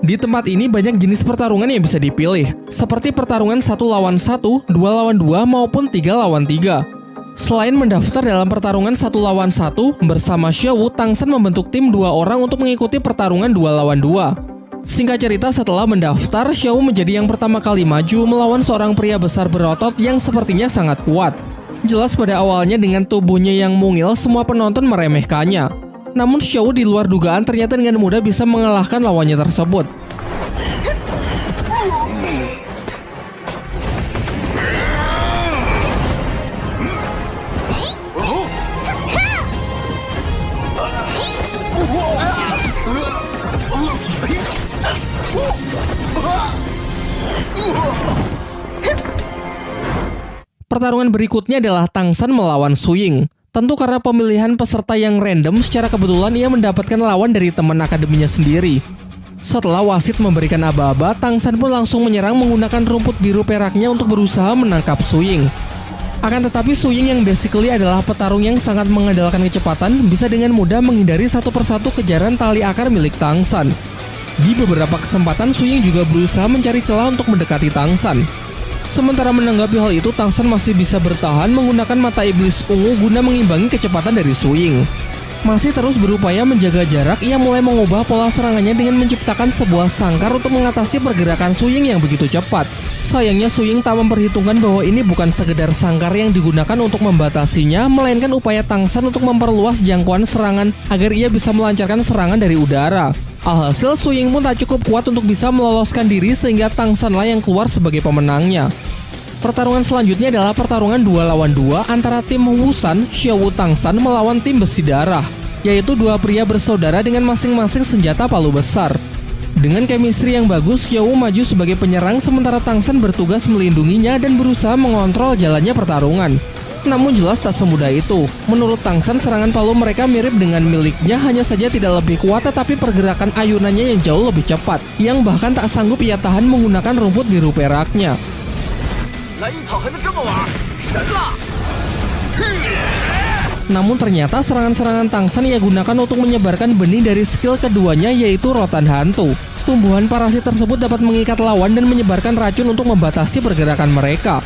Di tempat ini banyak jenis pertarungan yang bisa dipilih, seperti pertarungan 1 lawan 1, 2 lawan 2, maupun 3 lawan 3. Selain mendaftar dalam pertarungan 1 lawan 1, bersama Xiao, Tangsan membentuk tim 2 orang untuk mengikuti pertarungan 2 lawan 2. Singkat cerita, setelah mendaftar, Xiao menjadi yang pertama kali maju melawan seorang pria besar berotot yang sepertinya sangat kuat. Jelas pada awalnya dengan tubuhnya yang mungil, semua penonton meremehkannya. Namun Xiao di luar dugaan ternyata dengan mudah bisa mengalahkan lawannya tersebut. Pertarungan berikutnya adalah Tangsan melawan Suying. Tentu karena pemilihan peserta yang random, secara kebetulan ia mendapatkan lawan dari teman akademinya sendiri. Setelah wasit memberikan aba-aba, Tangsan pun langsung menyerang menggunakan rumput biru peraknya untuk berusaha menangkap Suying. Akan tetapi Suying yang basically adalah petarung yang sangat mengandalkan kecepatan, bisa dengan mudah menghindari satu persatu kejaran tali akar milik Tangsan. Di beberapa kesempatan Suying juga berusaha mencari celah untuk mendekati Tangsan. Sementara menanggapi hal itu, Tangsan masih bisa bertahan menggunakan mata iblis ungu guna mengimbangi kecepatan dari Suying. Masih terus berupaya menjaga jarak, ia mulai mengubah pola serangannya dengan menciptakan sebuah sangkar untuk mengatasi pergerakan Suying yang begitu cepat. Sayangnya Suying tak memperhitungkan bahwa ini bukan sekedar sangkar yang digunakan untuk membatasinya, melainkan upaya Tangsan untuk memperluas jangkauan serangan agar ia bisa melancarkan serangan dari udara. Alhasil Suying pun tak cukup kuat untuk bisa meloloskan diri sehingga Tangsanlah yang keluar sebagai pemenangnya. Pertarungan selanjutnya adalah pertarungan 2 lawan 2 antara tim Wusan, Xiao Tangsan melawan tim Besi Darah, yaitu 2 pria bersaudara dengan masing-masing senjata palu besar. Dengan chemistry yang bagus, Xiao maju sebagai penyerang sementara Tang San bertugas melindunginya dan berusaha mengontrol jalannya pertarungan. Namun jelas tak semudah itu. Menurut Tang San, serangan palu mereka mirip dengan miliknya, hanya saja tidak lebih kuat tetapi pergerakan ayunannya yang jauh lebih cepat, yang bahkan tak sanggup ia tahan menggunakan rumput biru peraknya. Namun ternyata serangan-serangan Tang San ia gunakan untuk menyebarkan benih dari skill keduanya, yaitu rotan hantu. Tumbuhan parasit tersebut dapat mengikat lawan dan menyebarkan racun untuk membatasi pergerakan mereka.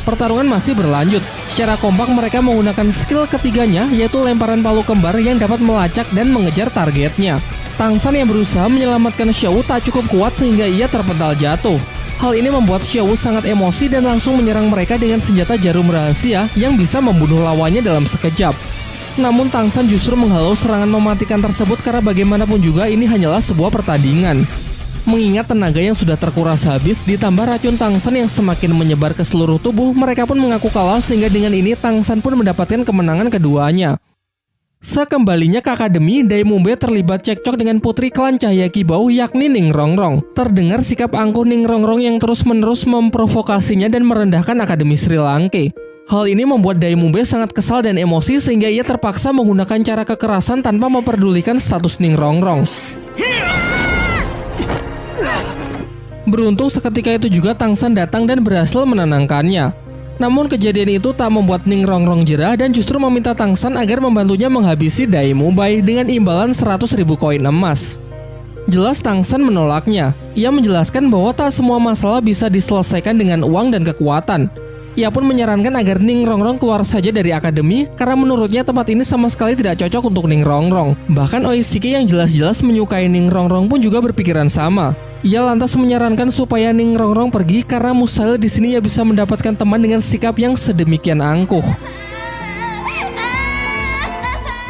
Pertarungan masih berlanjut. Secara kompak mereka menggunakan skill ketiganya, yaitu lemparan palu kembar yang dapat melacak dan mengejar targetnya. Tang San yang berusaha menyelamatkan Xiao tak cukup kuat sehingga ia terpental jatuh. Hal ini membuat Xiao sangat emosi dan langsung menyerang mereka dengan senjata jarum rahasia yang bisa membunuh lawannya dalam sekejap. Namun Tang San justru menghalau serangan mematikan tersebut karena bagaimanapun juga ini hanyalah sebuah pertandingan. Mengingat tenaga yang sudah terkuras habis ditambah racun Tang San yang semakin menyebar ke seluruh tubuh, mereka pun mengaku kalah sehingga dengan ini Tang San pun mendapatkan kemenangan keduanya. Sekembalinya ke akademi, Dai Mumbe terlibat cekcok dengan putri klan Cahaya Kibau yakni Ning Rongrong. Terdengar sikap angkuh Ning Rongrong yang terus-menerus memprovokasinya dan merendahkan Akademi Sri Lanka. Hal ini membuat Dai Mumbe sangat kesal dan emosi sehingga ia terpaksa menggunakan cara kekerasan tanpa memperdulikan status Ning Rongrong. Beruntung seketika itu juga Tang San datang dan berhasil menenangkannya. Namun kejadian itu tak membuat Ning Rongrong jerah dan justru meminta Tang San agar membantunya menghabisi Dai Mumbe dengan imbalan 100.000 koin emas. Jelas Tang San menolaknya. Ia menjelaskan bahwa tak semua masalah bisa diselesaikan dengan uang dan kekuatan. Ia pun menyarankan agar Ning Rongrong keluar saja dari akademi karena menurutnya tempat ini sama sekali tidak cocok untuk Ning Rongrong. Bahkan Oishiki yang jelas-jelas menyukai Ning Rongrong pun juga berpikiran sama. Ia lantas menyarankan supaya Ning Rongrong pergi karena mustahil di sini ia bisa mendapatkan teman dengan sikap yang sedemikian angkuh.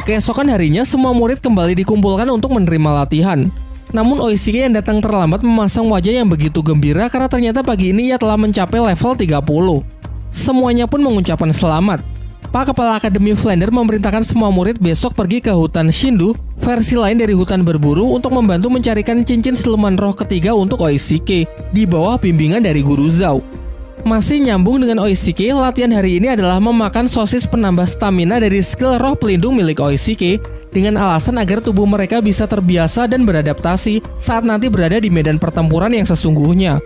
Keesokan harinya semua murid kembali dikumpulkan untuk menerima latihan. Namun Oishiki yang datang terlambat memasang wajah yang begitu gembira karena ternyata pagi ini ia telah mencapai level 30. Semuanya pun mengucapkan selamat. Pak Kepala Akademi Flander memerintahkan semua murid besok pergi ke hutan Shindu, versi lain dari hutan berburu, untuk membantu mencarikan cincin siluman roh ketiga untuk Oishiki di bawah bimbingan dari Guru Zhao. Masih nyambung dengan Oishiki, latihan hari ini adalah memakan sosis penambah stamina dari skill roh pelindung milik Oishiki dengan alasan agar tubuh mereka bisa terbiasa dan beradaptasi saat nanti berada di medan pertempuran yang sesungguhnya.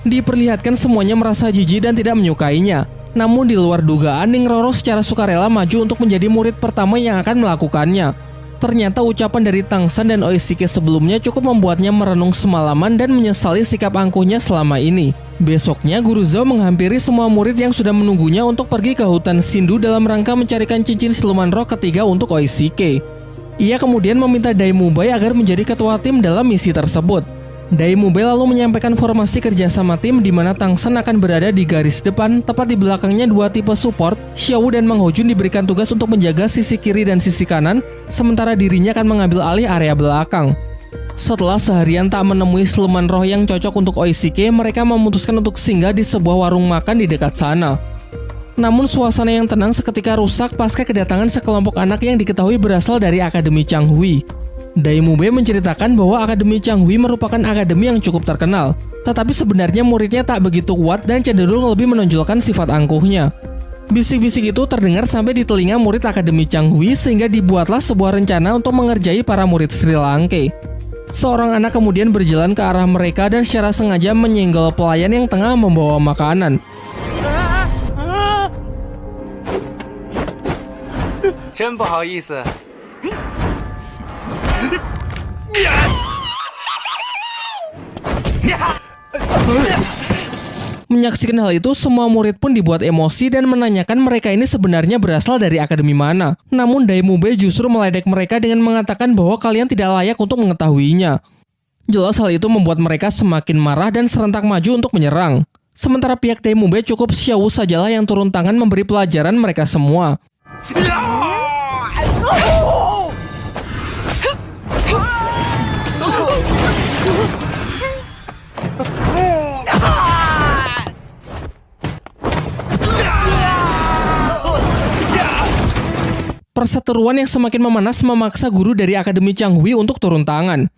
Diperlihatkan semuanya merasa jijik dan tidak menyukainya. Namun di luar dugaan, Ning Rongrong secara sukarela maju untuk menjadi murid pertama yang akan melakukannya. Ternyata ucapan dari Tang San dan Oishiki sebelumnya cukup membuatnya merenung semalaman dan menyesali sikap angkuhnya selama ini. Besoknya, Guru Zhao menghampiri semua murid yang sudah menunggunya untuk pergi ke hutan Shindu dalam rangka mencarikan cincin siluman roh ketiga untuk Oishiki. Ia kemudian meminta Dai Mumbe agar menjadi ketua tim dalam misi tersebut. Dai Mumbe lalu menyampaikan formasi kerjasama tim di mana Tang San akan berada di garis depan, tepat di belakangnya dua tipe support, Xiao dan Mang Hojun diberikan tugas untuk menjaga sisi kiri dan sisi kanan, sementara dirinya akan mengambil alih area belakang. Setelah seharian tak menemui siluman roh yang cocok untuk Oishiki, mereka memutuskan untuk singgah di sebuah warung makan di dekat sana. Namun suasana yang tenang seketika rusak pasca kedatangan sekelompok anak yang diketahui berasal dari Akademi Changhui. Dai Mumbe menceritakan bahwa Akademi Changhui merupakan akademi yang cukup terkenal, tetapi sebenarnya muridnya tak begitu kuat dan cenderung lebih menonjolkan sifat angkuhnya. Bisik-bisik itu terdengar sampai di telinga murid Akademi Changhui sehingga dibuatlah sebuah rencana untuk mengerjai para murid Sri Lanka. Seorang anak kemudian berjalan ke arah mereka dan secara sengaja menyenggol pelayan yang tengah membawa makanan. Menyaksikan hal itu, semua murid pun dibuat emosi dan menanyakan mereka ini sebenarnya berasal dari akademi mana. Namun Dai Mumbe justru meledek mereka dengan mengatakan bahwa kalian tidak layak untuk mengetahuinya. Jelas hal itu membuat mereka semakin marah dan serentak maju untuk menyerang. Sementara pihak Dai Mumbe cukup Xiao sajalah yang turun tangan memberi pelajaran mereka semua. Perseteruan yang semakin memanas memaksa guru dari Akademi Changhui untuk turun tangan.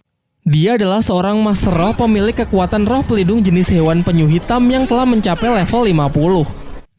Dia adalah seorang master roh pemilik kekuatan roh pelindung jenis hewan penyu hitam yang telah mencapai level 50.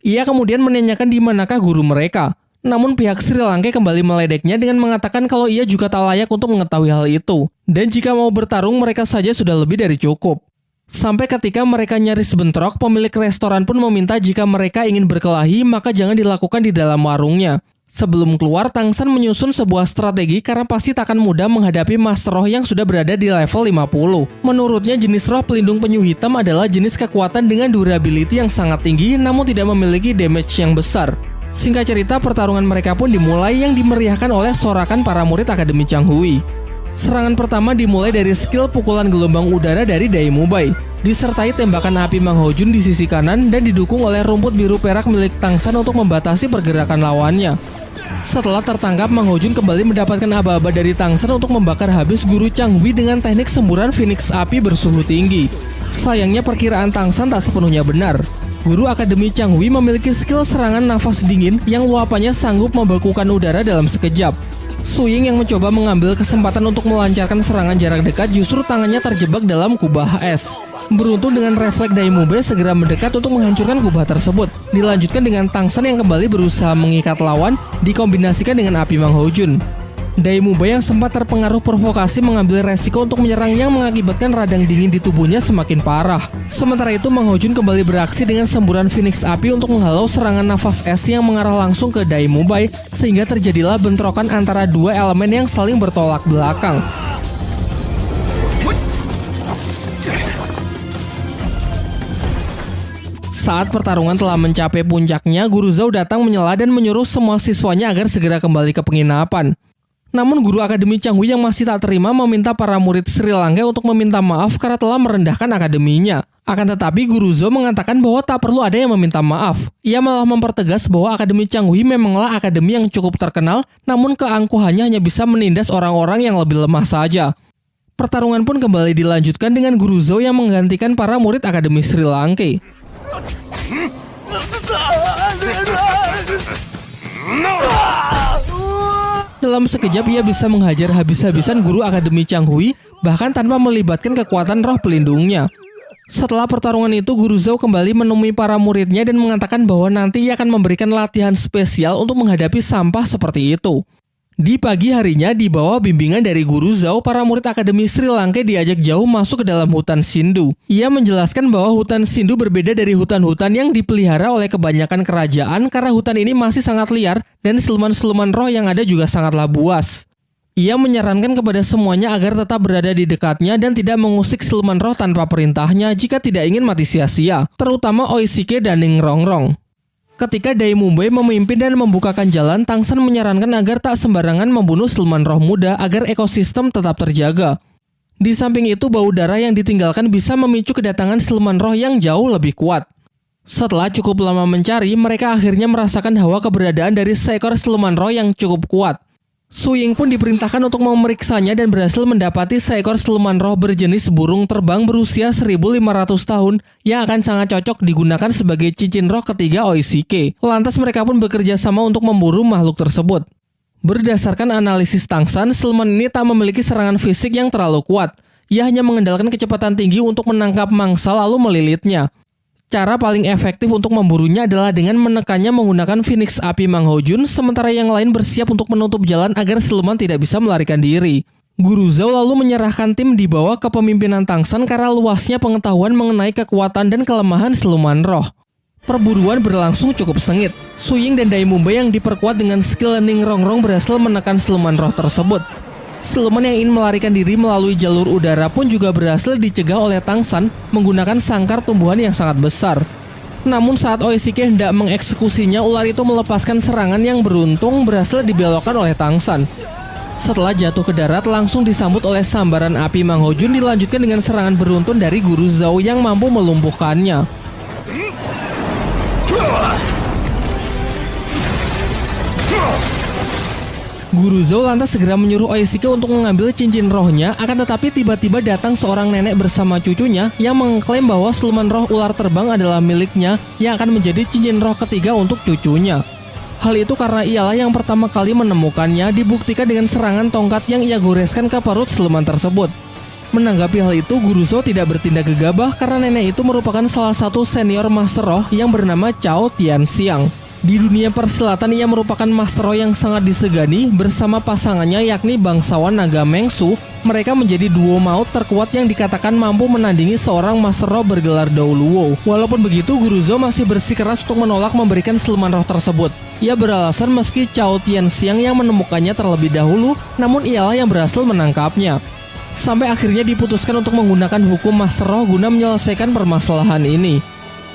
Ia kemudian menanyakan di manakah guru mereka. Namun pihak Sri Lanka kembali meledeknya dengan mengatakan kalau ia juga tak layak untuk mengetahui hal itu. Dan jika mau bertarung mereka saja sudah lebih dari cukup. Sampai ketika mereka nyaris bentrok, pemilik restoran pun meminta jika mereka ingin berkelahi maka jangan dilakukan di dalam warungnya. Sebelum keluar, Tang San menyusun sebuah strategi karena pasti tak akan mudah menghadapi Master Roh yang sudah berada di level 50. Menurutnya jenis roh pelindung penyu hitam adalah jenis kekuatan dengan durability yang sangat tinggi namun tidak memiliki damage yang besar. Singkat cerita, pertarungan mereka pun dimulai yang dimeriahkan oleh sorakan para murid Akademi Changhui. Serangan pertama dimulai dari skill pukulan gelombang udara dari Dai Mubai, disertai tembakan api Mang Hojun di sisi kanan dan didukung oleh rumput biru perak milik Tang San untuk membatasi pergerakan lawannya. Setelah tertangkap, Mang Hojun kembali mendapatkan aba-aba dari Tang San untuk membakar habis guru Changhui dengan teknik semburan Phoenix api bersuhu tinggi. Sayangnya perkiraan Tang San tak sepenuhnya benar. Guru Akademi Changhui memiliki skill serangan nafas dingin yang luapannya sanggup membekukan udara dalam sekejap. Su Ying yang mencoba mengambil kesempatan untuk melancarkan serangan jarak dekat justru tangannya terjebak dalam kubah es. Beruntung dengan refleks Dai Mubai segera mendekat untuk menghancurkan kubah tersebut. Dilanjutkan dengan Tang San yang kembali berusaha mengikat lawan, dikombinasikan dengan api Mang Hojun. Dai Mubai yang sempat terpengaruh provokasi mengambil resiko untuk menyerang yang mengakibatkan radang dingin di tubuhnya semakin parah. Sementara itu Mang Hojun kembali beraksi dengan semburan Phoenix api untuk menghalau serangan nafas es yang mengarah langsung ke Dai Mubai sehingga terjadilah bentrokan antara dua elemen yang saling bertolak belakang. Saat pertarungan telah mencapai puncaknya, Guru Zhao datang menyela dan menyuruh semua siswanya agar segera kembali ke penginapan. Namun guru Akademi Changhui yang masih tak terima meminta para murid Sri Lanka untuk meminta maaf karena telah merendahkan akademinya. Akan tetapi Guru Zhao mengatakan bahwa tak perlu ada yang meminta maaf. Ia malah mempertegas bahwa Akademi Changhui memanglah akademi yang cukup terkenal, namun keangkuhannya hanya bisa menindas orang-orang yang lebih lemah saja. Pertarungan pun kembali dilanjutkan dengan Guru Zhao yang menggantikan para murid Akademi Sri Lanka. Dalam sekejap ia bisa menghajar habis-habisan guru Akademi Changhui, bahkan tanpa melibatkan kekuatan roh pelindungnya. Setelah pertarungan itu, Guru Zhao kembali menemui para muridnya dan mengatakan bahwa nanti ia akan memberikan latihan spesial untuk menghadapi sampah seperti itu. Di pagi harinya, di bawah bimbingan dari Guru Zhao, para murid Akademi Sri Lanka diajak jauh masuk ke dalam hutan Sindhu. Ia menjelaskan bahwa hutan Sindhu berbeda dari hutan-hutan yang dipelihara oleh kebanyakan kerajaan karena hutan ini masih sangat liar dan siluman-siluman roh yang ada juga sangatlah buas. Ia menyarankan kepada semuanya agar tetap berada di dekatnya dan tidak mengusik siluman roh tanpa perintahnya jika tidak ingin mati sia-sia, terutama Oishike dan Ning Rongrong. Ketika Dai Mubai memimpin dan membukakan jalan, Tang San menyarankan agar tak sembarangan membunuh siluman roh muda agar ekosistem tetap terjaga. Di samping itu, bau darah yang ditinggalkan bisa memicu kedatangan siluman roh yang jauh lebih kuat. Setelah cukup lama mencari, mereka akhirnya merasakan hawa keberadaan dari seekor siluman roh yang cukup kuat. Su Ying pun diperintahkan untuk memeriksanya dan berhasil mendapati seekor siluman roh berjenis burung terbang berusia 1500 tahun yang akan sangat cocok digunakan sebagai cincin roh ketiga Oishike. Lantas mereka pun bekerja sama untuk memburu makhluk tersebut. Berdasarkan analisis Tang San, siluman ini tak memiliki serangan fisik yang terlalu kuat. Ia hanya mengandalkan kecepatan tinggi untuk menangkap mangsa lalu melilitnya. Cara paling efektif untuk memburunya adalah dengan menekannya menggunakan Phoenix api Mang Hojun, sementara yang lain bersiap untuk menutup jalan agar siluman tidak bisa melarikan diri. Guru Zhao lalu menyerahkan tim di bawah kepemimpinan Tang San karena luasnya pengetahuan mengenai kekuatan dan kelemahan siluman roh. Perburuan berlangsung cukup sengit. Su Ying dan Dai Mubai yang diperkuat dengan skill Ning Rongrong berhasil menekan siluman roh tersebut. Siluman yang ingin melarikan diri melalui jalur udara pun juga berhasil dicegah oleh Tang San menggunakan sangkar tumbuhan yang sangat besar. Namun saat Oishike hendak mengeksekusinya, ular itu melepaskan serangan yang beruntung berhasil dibelokkan oleh Tang San. Setelah jatuh ke darat, langsung disambut oleh sambaran api Mang Hojun dilanjutkan dengan serangan beruntun dari Guru Zhao yang mampu melumpuhkannya. Guru Zhao lantas segera menyuruh Oishike untuk mengambil cincin rohnya, akan tetapi tiba-tiba datang seorang nenek bersama cucunya yang mengklaim bahwa siluman roh ular terbang adalah miliknya yang akan menjadi cincin roh ketiga untuk cucunya. Hal itu karena ialah yang pertama kali menemukannya, dibuktikan dengan serangan tongkat yang ia goreskan ke perut siluman tersebut. Menanggapi hal itu, Guru Zhou tidak bertindak gegabah karena nenek itu merupakan salah satu senior Master Roh yang bernama Cao Tianxiang. Di dunia persilatan ia merupakan Master Roh yang sangat disegani. Bersama pasangannya yakni bangsawan naga Mengsu, mereka menjadi duo maut terkuat yang dikatakan mampu menandingi seorang Master Roh bergelar Dou Luo. Walaupun begitu, Guru Zhou masih bersikeras untuk menolak memberikan siluman roh tersebut. Ia beralasan meski Cao Tianxiang yang menemukannya terlebih dahulu, namun ialah yang berhasil menangkapnya. Sampai akhirnya diputuskan untuk menggunakan hukum Master Roh guna menyelesaikan permasalahan ini.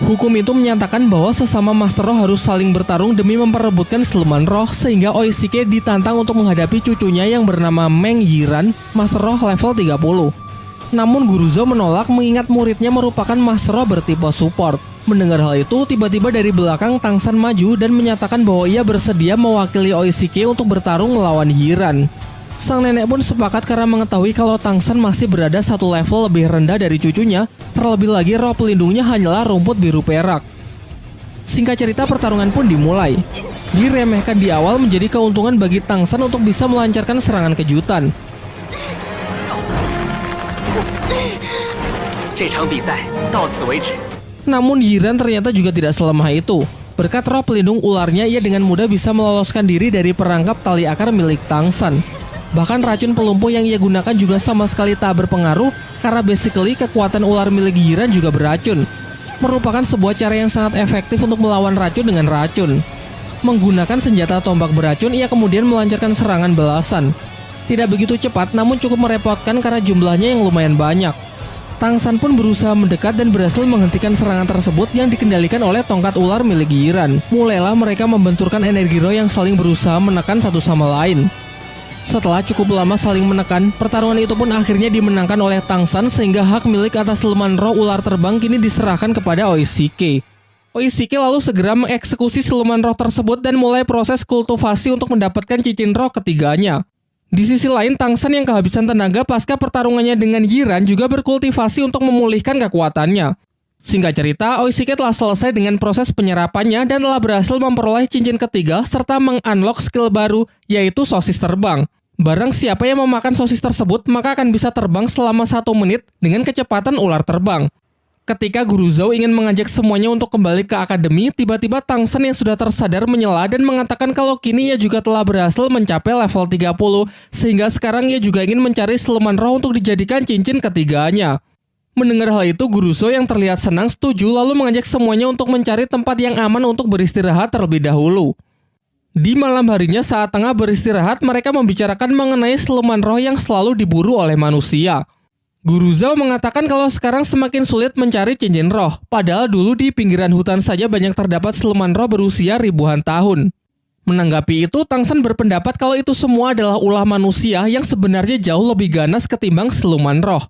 Hukum itu menyatakan bahwa sesama Master Roh harus saling bertarung demi memperebutkan siluman roh, sehingga Oishike ditantang untuk menghadapi cucunya yang bernama Meng Yiran, Master Roh level 30. Namun Guru Zhou menolak mengingat muridnya merupakan Master Roh bertipe support. Mendengar hal itu, tiba-tiba dari belakang Tang San maju dan menyatakan bahwa ia bersedia mewakili Oishike untuk bertarung melawan Yiran. Sang nenek pun sepakat karena mengetahui kalau Tang San masih berada satu level lebih rendah dari cucunya, terlebih lagi roh pelindungnya hanyalah rumput biru perak. Singkat cerita, pertarungan pun dimulai. Diremehkan di awal menjadi keuntungan bagi Tang San untuk bisa melancarkan serangan kejutan. Namun Yiran ternyata juga tidak selemah itu. Berkat roh pelindung ularnya, ia dengan mudah bisa meloloskan diri dari perangkap tali akar milik Tang San. Bahkan racun pelumpuh yang ia gunakan juga sama sekali tak berpengaruh karena basically kekuatan ular milik Yiran juga beracun. Merupakan sebuah cara yang sangat efektif untuk melawan racun dengan racun. Menggunakan senjata tombak beracun, ia kemudian melancarkan serangan balasan. Tidak begitu cepat namun cukup merepotkan karena jumlahnya yang lumayan banyak. Tang San pun berusaha mendekat dan berhasil menghentikan serangan tersebut yang dikendalikan oleh tongkat ular milik Yiran. Mulailah mereka membenturkan energi roh yang saling berusaha menekan satu sama lain. Setelah cukup lama saling menekan, pertarungan itu pun akhirnya dimenangkan oleh Tang San sehingga hak milik atas siluman roh ular terbang kini diserahkan kepada Oishike. Oishike lalu segera mengeksekusi siluman roh tersebut dan mulai proses kultivasi untuk mendapatkan cincin roh ketiganya. Di sisi lain, Tang San yang kehabisan tenaga pasca pertarungannya dengan Yiran juga berkultivasi untuk memulihkan kekuatannya. Singkat cerita, Oishike telah selesai dengan proses penyerapannya dan telah berhasil memperoleh cincin ketiga serta meng-unlock skill baru, yaitu sosis terbang. Barang siapa yang memakan sosis tersebut, maka akan bisa terbang selama 1 menit dengan kecepatan ular terbang. Ketika Guru Zhou ingin mengajak semuanya untuk kembali ke akademi, tiba-tiba Tang San yang sudah tersadar menyela dan mengatakan kalau kini ia juga telah berhasil mencapai level 30, sehingga sekarang ia juga ingin mencari siluman roh untuk dijadikan cincin ketiganya. Mendengar hal itu, Guru Zhou yang terlihat senang setuju lalu mengajak semuanya untuk mencari tempat yang aman untuk beristirahat terlebih dahulu. Di malam harinya saat tengah beristirahat, mereka membicarakan mengenai siluman roh yang selalu diburu oleh manusia. Guru Zhou mengatakan kalau sekarang semakin sulit mencari cincin roh, padahal dulu di pinggiran hutan saja banyak terdapat siluman roh berusia ribuan tahun. Menanggapi itu, Tang San berpendapat kalau itu semua adalah ulah manusia yang sebenarnya jauh lebih ganas ketimbang siluman roh.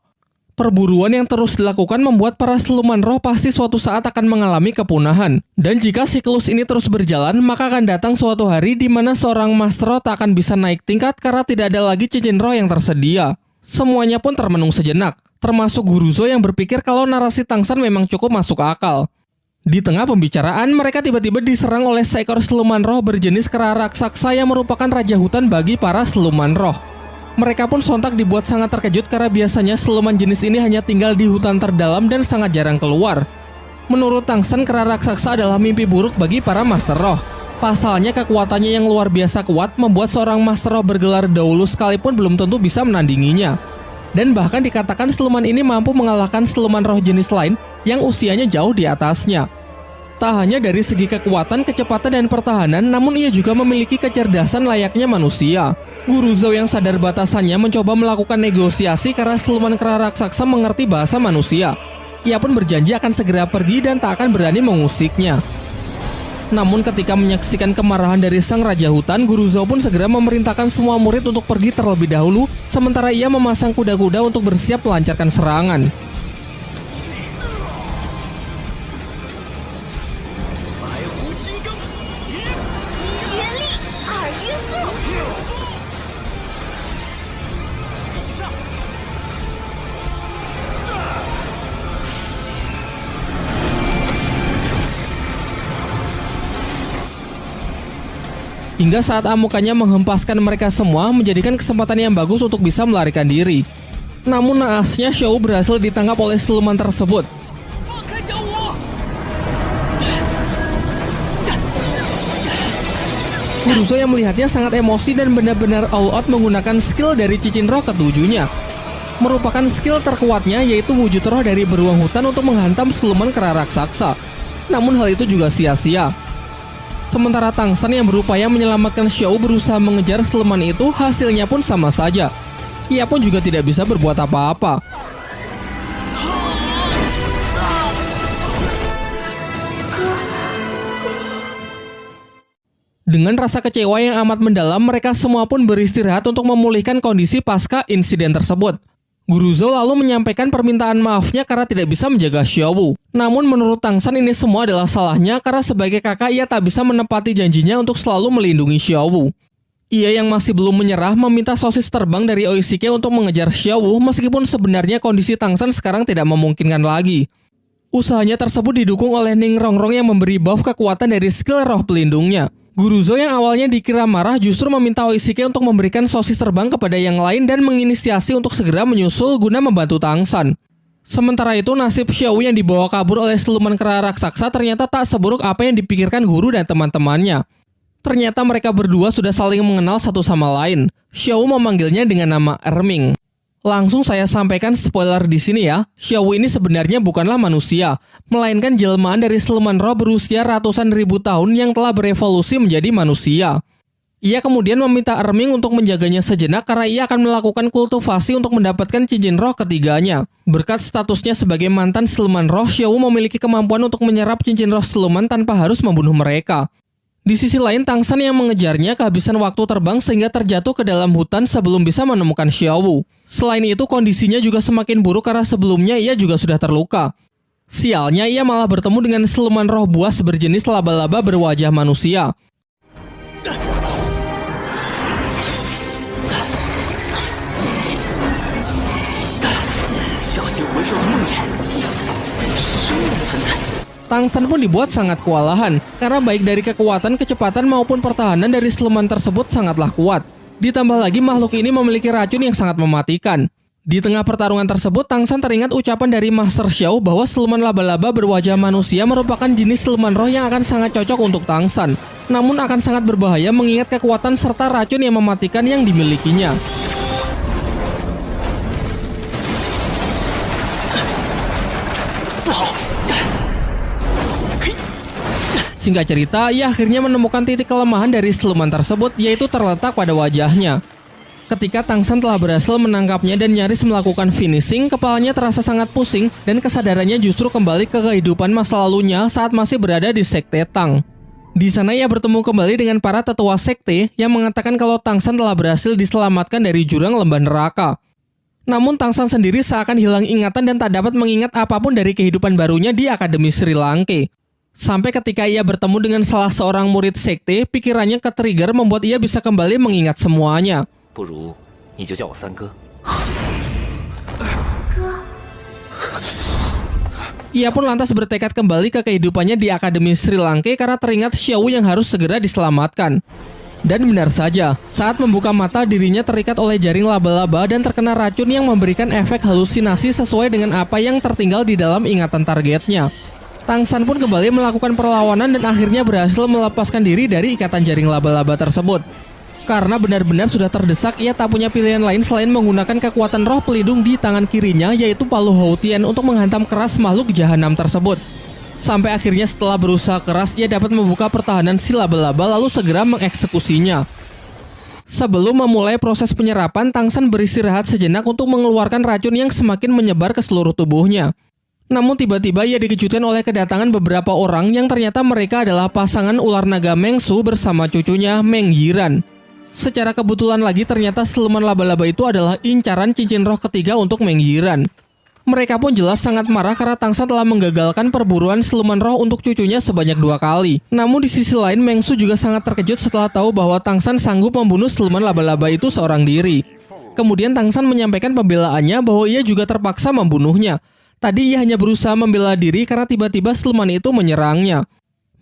Perburuan yang terus dilakukan membuat para siluman roh pasti suatu saat akan mengalami kepunahan. Dan jika siklus ini terus berjalan, maka akan datang suatu hari di mana seorang Master Roh tak akan bisa naik tingkat karena tidak ada lagi cincin roh yang tersedia. Semuanya pun termenung sejenak, termasuk Guru Zhou yang berpikir kalau narasi Tang San memang cukup masuk akal. Di tengah pembicaraan, mereka tiba-tiba diserang oleh seekor siluman roh berjenis kera raksasa yang merupakan raja hutan bagi para siluman roh. Mereka pun sontak dibuat sangat terkejut karena biasanya siluman jenis ini hanya tinggal di hutan terdalam dan sangat jarang keluar. Menurut Tang San, kera raksasa adalah mimpi buruk bagi para Master Roh. Pasalnya kekuatannya yang luar biasa kuat membuat seorang Master Roh bergelar Dou Luo sekalipun belum tentu bisa menandinginya. Dan bahkan dikatakan siluman ini mampu mengalahkan siluman roh jenis lain yang usianya jauh di atasnya. Tak hanya dari segi kekuatan, kecepatan, dan pertahanan, namun ia juga memiliki kecerdasan layaknya manusia. Guru Zhou yang sadar batasannya mencoba melakukan negosiasi karena siluman kera raksasa mengerti bahasa manusia. Ia pun berjanji akan segera pergi dan tak akan berani mengusiknya. Namun ketika menyaksikan kemarahan dari sang raja hutan, Guru Zhou pun segera memerintahkan semua murid untuk pergi terlebih dahulu, sementara ia memasang kuda-kuda untuk bersiap melancarkan serangan. Hingga saat amukannya menghempaskan mereka semua, menjadikan kesempatan yang bagus untuk bisa melarikan diri. Namun naasnya Xiao berhasil ditangkap oleh siluman tersebut. Guruzo yang melihatnya sangat emosi dan benar-benar all out menggunakan skill dari cincin roh ketujuhnya. Merupakan skill terkuatnya, yaitu wujud roh dari beruang hutan untuk menghantam siluman kera raksasa. Namun hal itu juga sia-sia. Sementara Tangsan yang berupaya menyelamatkan Xiao berusaha mengejar siluman itu, hasilnya pun sama saja. Ia pun juga tidak bisa berbuat apa-apa. Dengan rasa kecewa yang amat mendalam, mereka semua pun beristirahat untuk memulihkan kondisi pasca insiden tersebut. Guruzo lalu menyampaikan permintaan maafnya karena tidak bisa menjaga Xiao. Namun menurut Tangsan ini semua adalah salahnya karena sebagai kakak ia tak bisa menepati janjinya untuk selalu melindungi Xiao. Ia yang masih belum menyerah meminta sosis terbang dari Oishike untuk mengejar Xiao meskipun sebenarnya kondisi Tangsan sekarang tidak memungkinkan lagi. Usahanya tersebut didukung oleh Ning Rongrong yang memberi buff kekuatan dari skill roh pelindungnya. Guruzo yang awalnya dikira marah justru meminta Oishike untuk memberikan sosis terbang kepada yang lain dan menginisiasi untuk segera menyusul guna membantu Tangsan. Sementara itu nasib Xiao yang dibawa kabur oleh siluman kera raksasa ternyata tak seburuk apa yang dipikirkan guru dan teman-temannya. Ternyata mereka berdua sudah saling mengenal satu sama lain. Xiao memanggilnya dengan nama Erming. Langsung saya sampaikan spoiler di sini ya. Xiao ini sebenarnya bukanlah manusia, melainkan jelmaan dari siluman roh berusia ratusan ribu tahun yang telah berevolusi menjadi manusia. Ia kemudian meminta Erming untuk menjaganya sejenak karena ia akan melakukan kultivasi untuk mendapatkan cincin roh ketiganya. Berkat statusnya sebagai mantan siluman roh, Xiao memiliki kemampuan untuk menyerap cincin roh siluman tanpa harus membunuh mereka. Di sisi lain, Tangsan yang mengejarnya kehabisan waktu terbang sehingga terjatuh ke dalam hutan sebelum bisa menemukan Xiao. Selain itu, kondisinya juga semakin buruk karena sebelumnya ia juga sudah terluka. Sialnya, ia malah bertemu dengan siluman roh buas berjenis laba-laba berwajah manusia. Tangsan pun dibuat sangat kewalahan, karena baik dari kekuatan, kecepatan maupun pertahanan dari siluman tersebut sangatlah kuat. Ditambah lagi makhluk ini memiliki racun yang sangat mematikan. Di tengah pertarungan tersebut, Tangsan teringat ucapan dari Master Xiao bahwa siluman laba-laba berwajah manusia merupakan jenis siluman roh yang akan sangat cocok untuk Tangsan. Namun akan sangat berbahaya mengingat kekuatan serta racun yang mematikan yang dimilikinya. Singkat cerita, ia akhirnya menemukan titik kelemahan dari siluman tersebut, yaitu terletak pada wajahnya. Ketika Tangsan telah berhasil menangkapnya dan nyaris melakukan finishing, kepalanya terasa sangat pusing dan kesadarannya justru kembali ke kehidupan masa lalunya saat masih berada di Sekte Tang. Di sana ia bertemu kembali dengan para tetua sekte yang mengatakan kalau Tangsan telah berhasil diselamatkan dari jurang lembah neraka. Namun Tangsan sendiri seakan hilang ingatan dan tak dapat mengingat apapun dari kehidupan barunya di Akademi Sri Lanka. Sampai ketika ia bertemu dengan salah seorang murid sekte, pikirannya ke-trigger membuat ia bisa kembali mengingat semuanya. Ia pun lantas bertekad kembali ke kehidupannya di Akademi Sri Lanka karena teringat Xiao yang harus segera diselamatkan. Dan benar saja, saat membuka mata dirinya terikat oleh jaring laba-laba dan terkena racun yang memberikan efek halusinasi sesuai dengan apa yang tertinggal di dalam ingatan targetnya. Tangsan pun kembali melakukan perlawanan dan akhirnya berhasil melepaskan diri dari ikatan jaring laba-laba tersebut. Karena benar-benar sudah terdesak, ia tak punya pilihan lain selain menggunakan kekuatan roh pelindung di tangan kirinya, yaitu Palu Houtian untuk menghantam keras makhluk jahanam tersebut. Sampai akhirnya setelah berusaha keras, ia dapat membuka pertahanan si laba-laba lalu segera mengeksekusinya. Sebelum memulai proses penyerapan, Tangsan beristirahat sejenak untuk mengeluarkan racun yang semakin menyebar ke seluruh tubuhnya. Namun tiba-tiba ia dikejutkan oleh kedatangan beberapa orang yang ternyata mereka adalah pasangan ular naga Mengsu bersama cucunya Meng Yiran. Secara kebetulan lagi ternyata siluman laba-laba itu adalah incaran cincin roh ketiga untuk Meng Yiran. Mereka pun jelas sangat marah karena Tangsan telah menggagalkan perburuan siluman roh untuk cucunya sebanyak 2 kali. Namun di sisi lain Mengsu juga sangat terkejut setelah tahu bahwa Tangsan sanggup membunuh siluman laba-laba itu seorang diri. Kemudian Tangsan menyampaikan pembelaannya bahwa ia juga terpaksa membunuhnya. Tadi ia hanya berusaha membela diri karena tiba-tiba siluman itu menyerangnya.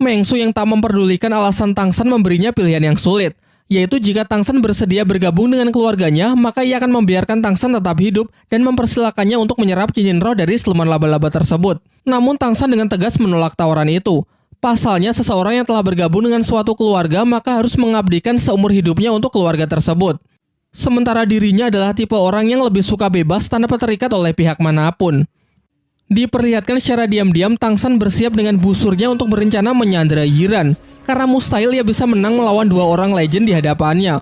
Mengsu yang tak memperdulikan alasan Tangsan memberinya pilihan yang sulit, yaitu jika Tangsan bersedia bergabung dengan keluarganya, maka ia akan membiarkan Tangsan tetap hidup dan mempersilakannya untuk menyerap cincin roh dari siluman laba-laba tersebut. Namun Tangsan dengan tegas menolak tawaran itu. Pasalnya, seseorang yang telah bergabung dengan suatu keluarga maka harus mengabdikan seumur hidupnya untuk keluarga tersebut. Sementara dirinya adalah tipe orang yang lebih suka bebas tanpa terikat oleh pihak manapun. Diperlihatkan secara diam-diam Tangsan bersiap dengan busurnya untuk berencana menyandera Yiran, karena mustahil ia bisa menang melawan dua orang legend di hadapannya.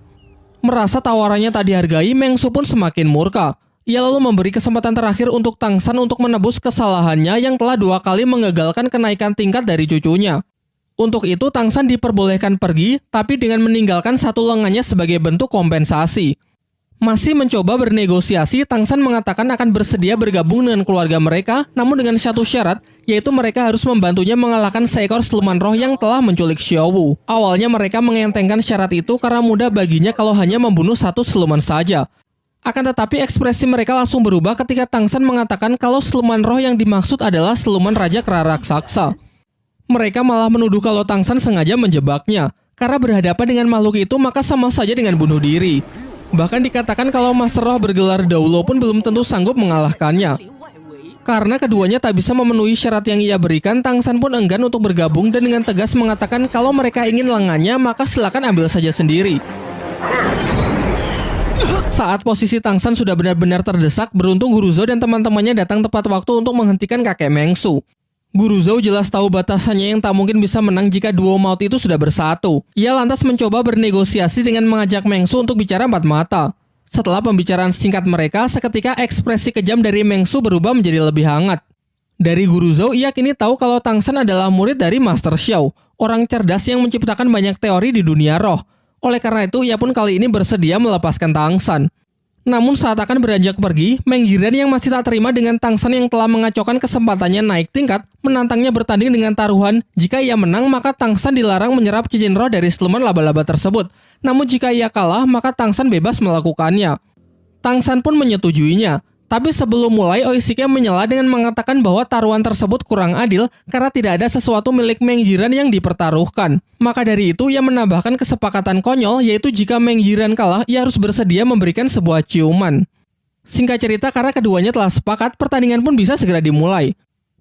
Merasa tawarannya tak dihargai, Meng Su pun semakin murka. Ia lalu memberi kesempatan terakhir untuk Tangsan untuk menebus kesalahannya yang telah 2 kali mengagalkan kenaikan tingkat dari cucunya. Untuk itu Tangsan diperbolehkan pergi, tapi dengan meninggalkan satu lengannya sebagai bentuk kompensasi. Masih mencoba bernegosiasi, Tangsan mengatakan akan bersedia bergabung dengan keluarga mereka, namun dengan satu syarat, yaitu mereka harus membantunya mengalahkan seekor siluman roh yang telah menculik Xiaowu. Awalnya mereka mengentengkan syarat itu karena mudah baginya kalau hanya membunuh satu siluman saja. Akan tetapi ekspresi mereka langsung berubah ketika Tangsan mengatakan kalau siluman roh yang dimaksud adalah siluman Raja Kera Raksasa. Mereka malah menuduh kalau Tangsan sengaja menjebaknya, karena berhadapan dengan makhluk itu maka sama saja dengan bunuh diri. Bahkan dikatakan kalau Master Roh bergelar Daulo pun belum tentu sanggup mengalahkannya. Karena keduanya tak bisa memenuhi syarat yang ia berikan, Tangsan pun enggan untuk bergabung dan dengan tegas mengatakan kalau mereka ingin lengannya maka silakan ambil saja sendiri. Saat posisi Tangsan sudah benar-benar terdesak, beruntung Guru Zhou dan teman-temannya datang tepat waktu untuk menghentikan kakek Meng Su. Guru Zhou jelas tahu batasannya yang tak mungkin bisa menang jika duo maut itu sudah bersatu. Ia lantas mencoba bernegosiasi dengan mengajak Meng Su untuk bicara empat mata. Setelah pembicaraan singkat mereka, seketika ekspresi kejam dari Meng Su berubah menjadi lebih hangat. Dari Guru Zhou, ia kini tahu kalau Tangsan adalah murid dari Master Xiao, orang cerdas yang menciptakan banyak teori di dunia roh. Oleh karena itu, ia pun kali ini bersedia melepaskan Tangsan. Namun saat akan beranjak pergi, Meng Yiran yang masih tak terima dengan Tangsan yang telah mengacaukan kesempatannya naik tingkat, menantangnya bertanding dengan taruhan. Jika ia menang, maka Tangsan dilarang menyerap cincin roh dari siluman laba-laba tersebut. Namun jika ia kalah, maka Tangsan bebas melakukannya. Tangsan pun menyetujuinya. Tapi sebelum mulai, Oishike menyela dengan mengatakan bahwa taruhan tersebut kurang adil karena tidak ada sesuatu milik Meng Yiran yang dipertaruhkan. Maka dari itu, ia menambahkan kesepakatan konyol, yaitu jika Meng Yiran kalah, ia harus bersedia memberikan sebuah ciuman. Singkat cerita, karena keduanya telah sepakat, pertandingan pun bisa segera dimulai.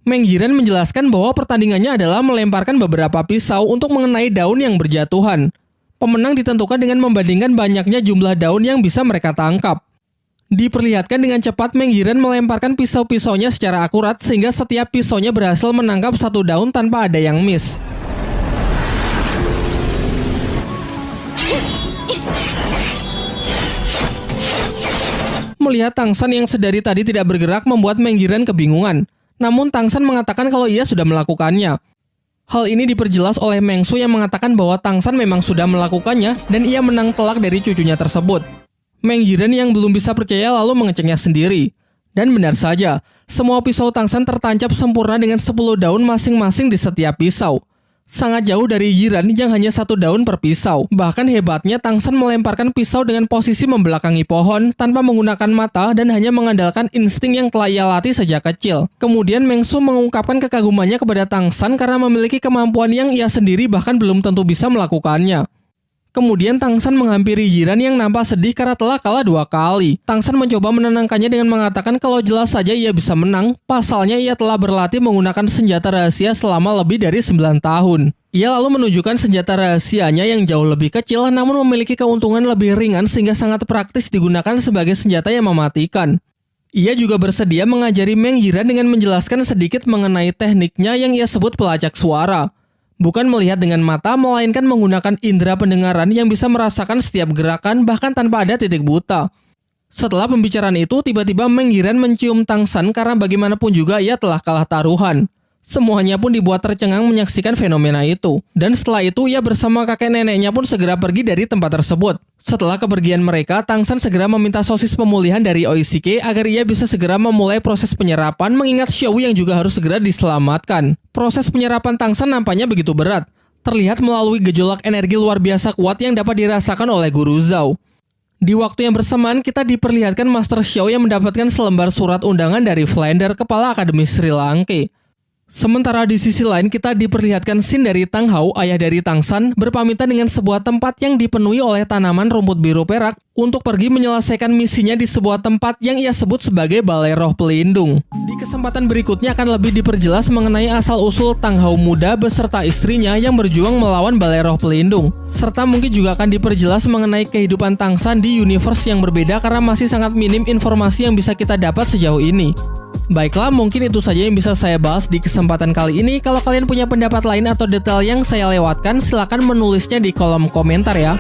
Meng Yiran menjelaskan bahwa pertandingannya adalah melemparkan beberapa pisau untuk mengenai daun yang berjatuhan. Pemenang ditentukan dengan membandingkan banyaknya jumlah daun yang bisa mereka tangkap. Diperlihatkan dengan cepat Meng Yiran melemparkan pisau-pisaunya secara akurat sehingga setiap pisaunya berhasil menangkap satu daun tanpa ada yang miss. Melihat Tangsan yang sedari tadi tidak bergerak membuat Meng Yiran kebingungan. Namun Tangsan mengatakan kalau ia sudah melakukannya. Hal ini diperjelas oleh Meng Su yang mengatakan bahwa Tangsan memang sudah melakukannya dan ia menang telak dari cucunya tersebut. Meng Yiran yang belum bisa percaya lalu mengeceknya sendiri. Dan benar saja, semua pisau Tangsan tertancap sempurna dengan 10 daun masing-masing di setiap pisau. Sangat jauh dari Yiran yang hanya 1 daun per pisau. Bahkan hebatnya Tangsan melemparkan pisau dengan posisi membelakangi pohon tanpa menggunakan mata dan hanya mengandalkan insting yang telah ia latih sejak kecil. Kemudian Meng Su mengungkapkan kekagumannya kepada Tangsan karena memiliki kemampuan yang ia sendiri bahkan belum tentu bisa melakukannya. Kemudian Tangsan menghampiri Yiran yang nampak sedih karena telah kalah 2 kali. Tangsan mencoba menenangkannya dengan mengatakan kalau jelas saja ia bisa menang, pasalnya ia telah berlatih menggunakan senjata rahasia selama lebih dari 9 tahun. Ia lalu menunjukkan senjata rahasianya yang jauh lebih kecil namun memiliki keuntungan lebih ringan sehingga sangat praktis digunakan sebagai senjata yang mematikan. Ia juga bersedia mengajari Meng Yiran dengan menjelaskan sedikit mengenai tekniknya yang ia sebut pelacak suara. Bukan melihat dengan mata, melainkan menggunakan indera pendengaran yang bisa merasakan setiap gerakan bahkan tanpa ada titik buta. Setelah pembicaraan itu, tiba-tiba Meng Yiran mencium Tangsan karena bagaimanapun juga ia telah kalah taruhan. Semuanya pun dibuat tercengang menyaksikan fenomena itu. Dan setelah itu, ia bersama kakek neneknya pun segera pergi dari tempat tersebut. Setelah kepergian mereka, Tangsan segera meminta sosis pemulihan dari Oishike agar ia bisa segera memulai proses penyerapan mengingat Xiaowu yang juga harus segera diselamatkan. Proses penyerapan Tangsan nampaknya begitu berat. Terlihat melalui gejolak energi luar biasa kuat yang dapat dirasakan oleh Guru Zhou. Di waktu yang bersamaan, kita diperlihatkan Master Xiao yang mendapatkan selembar surat undangan dari Flander, kepala Akademi Sri Lanka. Sementara di sisi lain kita diperlihatkan scene dari Tang Hao, ayah dari Tang San, berpamitan dengan sebuah tempat yang dipenuhi oleh tanaman rumput biru perak untuk pergi menyelesaikan misinya di sebuah tempat yang ia sebut sebagai Balai Roh Pelindung. Di kesempatan berikutnya akan lebih diperjelas mengenai asal-usul Tang Hao muda beserta istrinya yang berjuang melawan Balai Roh Pelindung. Serta mungkin juga akan diperjelas mengenai kehidupan Tang San di universe yang berbeda karena masih sangat minim informasi yang bisa kita dapat sejauh ini. Baiklah, mungkin itu saja yang bisa saya bahas di kesempatan kali ini. Kalau kalian punya pendapat lain atau detail yang saya lewatkan, silakan menulisnya di kolom komentar ya.